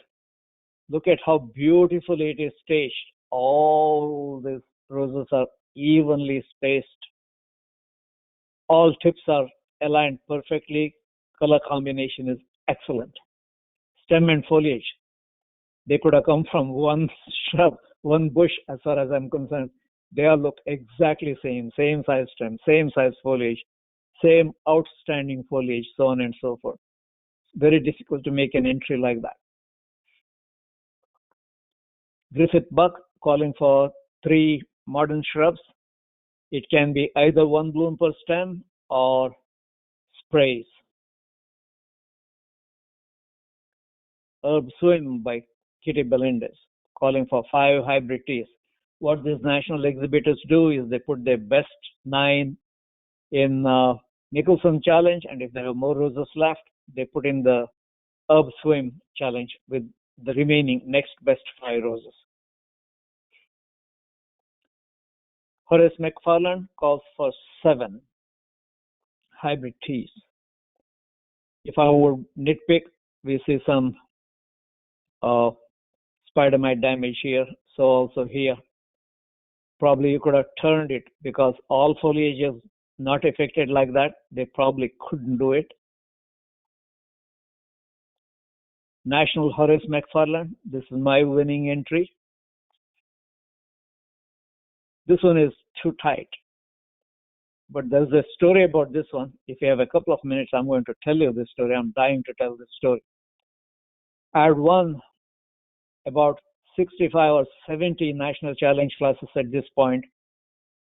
Look at how beautifully it is staged. All these roses are evenly spaced. All tips are aligned perfectly. Color combination is excellent. Stem and foliage. They could have come from one shrub, one bush as far as I'm concerned. They all look exactly same size stem, same size foliage, same outstanding foliage, so on and so forth. Very difficult to make an entry like that. Griffith Buck calling for 3 modern shrubs. It can be either one bloom per stem or sprays. Herb Swim by Kitty Belindez, calling for 5 hybrid teas. What these national exhibitors do is they put their best 9 in Nicholson Challenge, and if there are more roses left, they put in the Herb Swim Challenge with the remaining next best 5 roses. Horace McFarland calls for 7 hybrid teas. If I would nitpick, we see some spider mite damage here, so also here. Probably you could have turned it because all foliage is not affected like that. They probably couldn't do it. National Horace McFarland, this is my winning entry. This one is too tight. But there's a story about this one. If you have a couple of minutes, I'm going to tell you this story. I'm dying to tell this story. I had won about 65 or 70 national challenge classes at this point,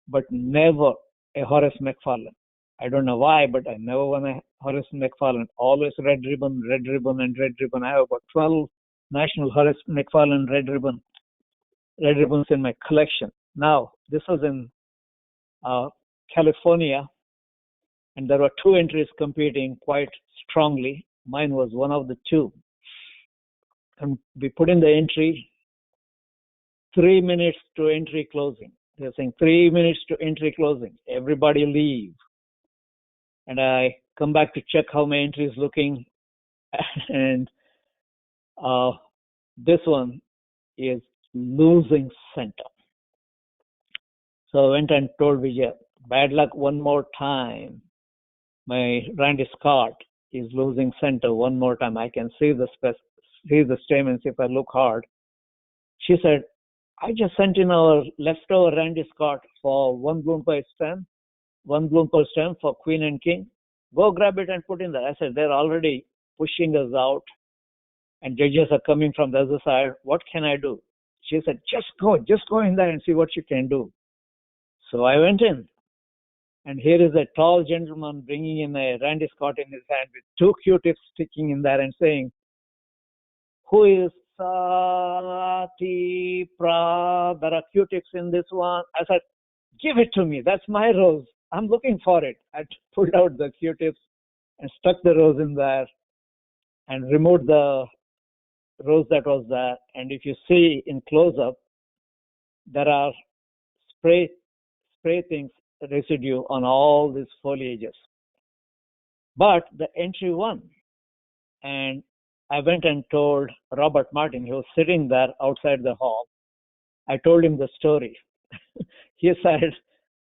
but never a Horace McFarland. I don't know why, but I never won a Horace McFarland. Always red ribbon, and red ribbon. I have about 12 national Horace McFarland red ribbons in my collection. Now, this was in California, and there were 2 entries competing quite strongly. Mine was one of the 2. And we put in the entry, 3 minutes to entry closing. They're saying 3 minutes to entry closing. Everybody leave. And I come back to check how my entry is looking. And this one is losing center. So I went and told Vijay, bad luck one more time. My Randy Scott is losing center one more time. I can see the stamens if I look hard. She said, I just sent in our leftover Randy Scott for 1 bloom per stem for Queen and King. Go grab it and put in there. I said, they're already pushing us out and judges are coming from the other side. What can I do? She said, just go in there and see what you can do. So I went in, and here is a tall gentleman bringing in a Randy Scott in his hand with 2 Q-tips sticking in there and saying, who is Sati Pra? There are Q-tips in this one. I said, give it to me. That's my rose. I'm looking for it. I pulled out the Q-tips and stuck the rose in there and removed the rose that was there. And if you see in close-up, there are spray things residue on all these foliages. But the entry won. And I went and told Robert Martin, he was sitting there outside the hall. I told him the story. He said,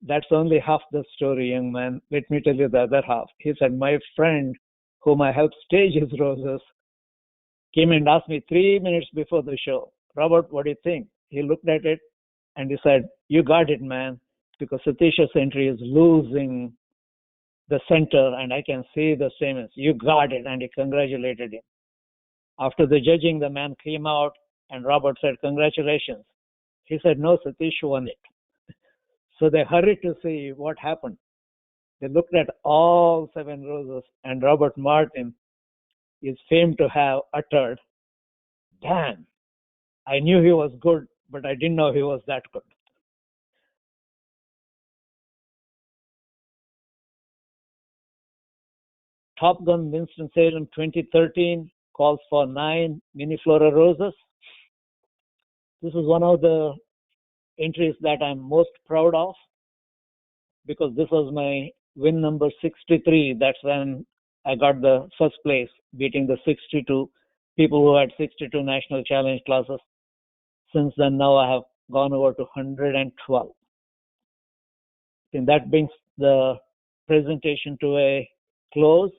that's only half the story, young man. Let me tell you the other half. He said, my friend, whom I helped stage his roses, came and asked me 3 minutes before the show, Robert, what do you think? He looked at it and he said, you got it, man, because Satish's entry is losing the center and I can see the stamens. You got it. And he congratulated him. After the judging, the man came out and Robert said, congratulations. He said, no, Satish won it. So they hurried to see what happened. They looked at all 7 roses, and Robert Martin is famed to have uttered, damn, I knew he was good, but I didn't know he was that good. Top Gun Winston-Salem 2013 calls for 9 mini flora roses. This is one of the entries that I'm most proud of because this was my win number 63. That's when I got the first place, beating the 62 people who had 62 national challenge classes. Since then, now I have gone over to 112. And that brings the presentation to a close.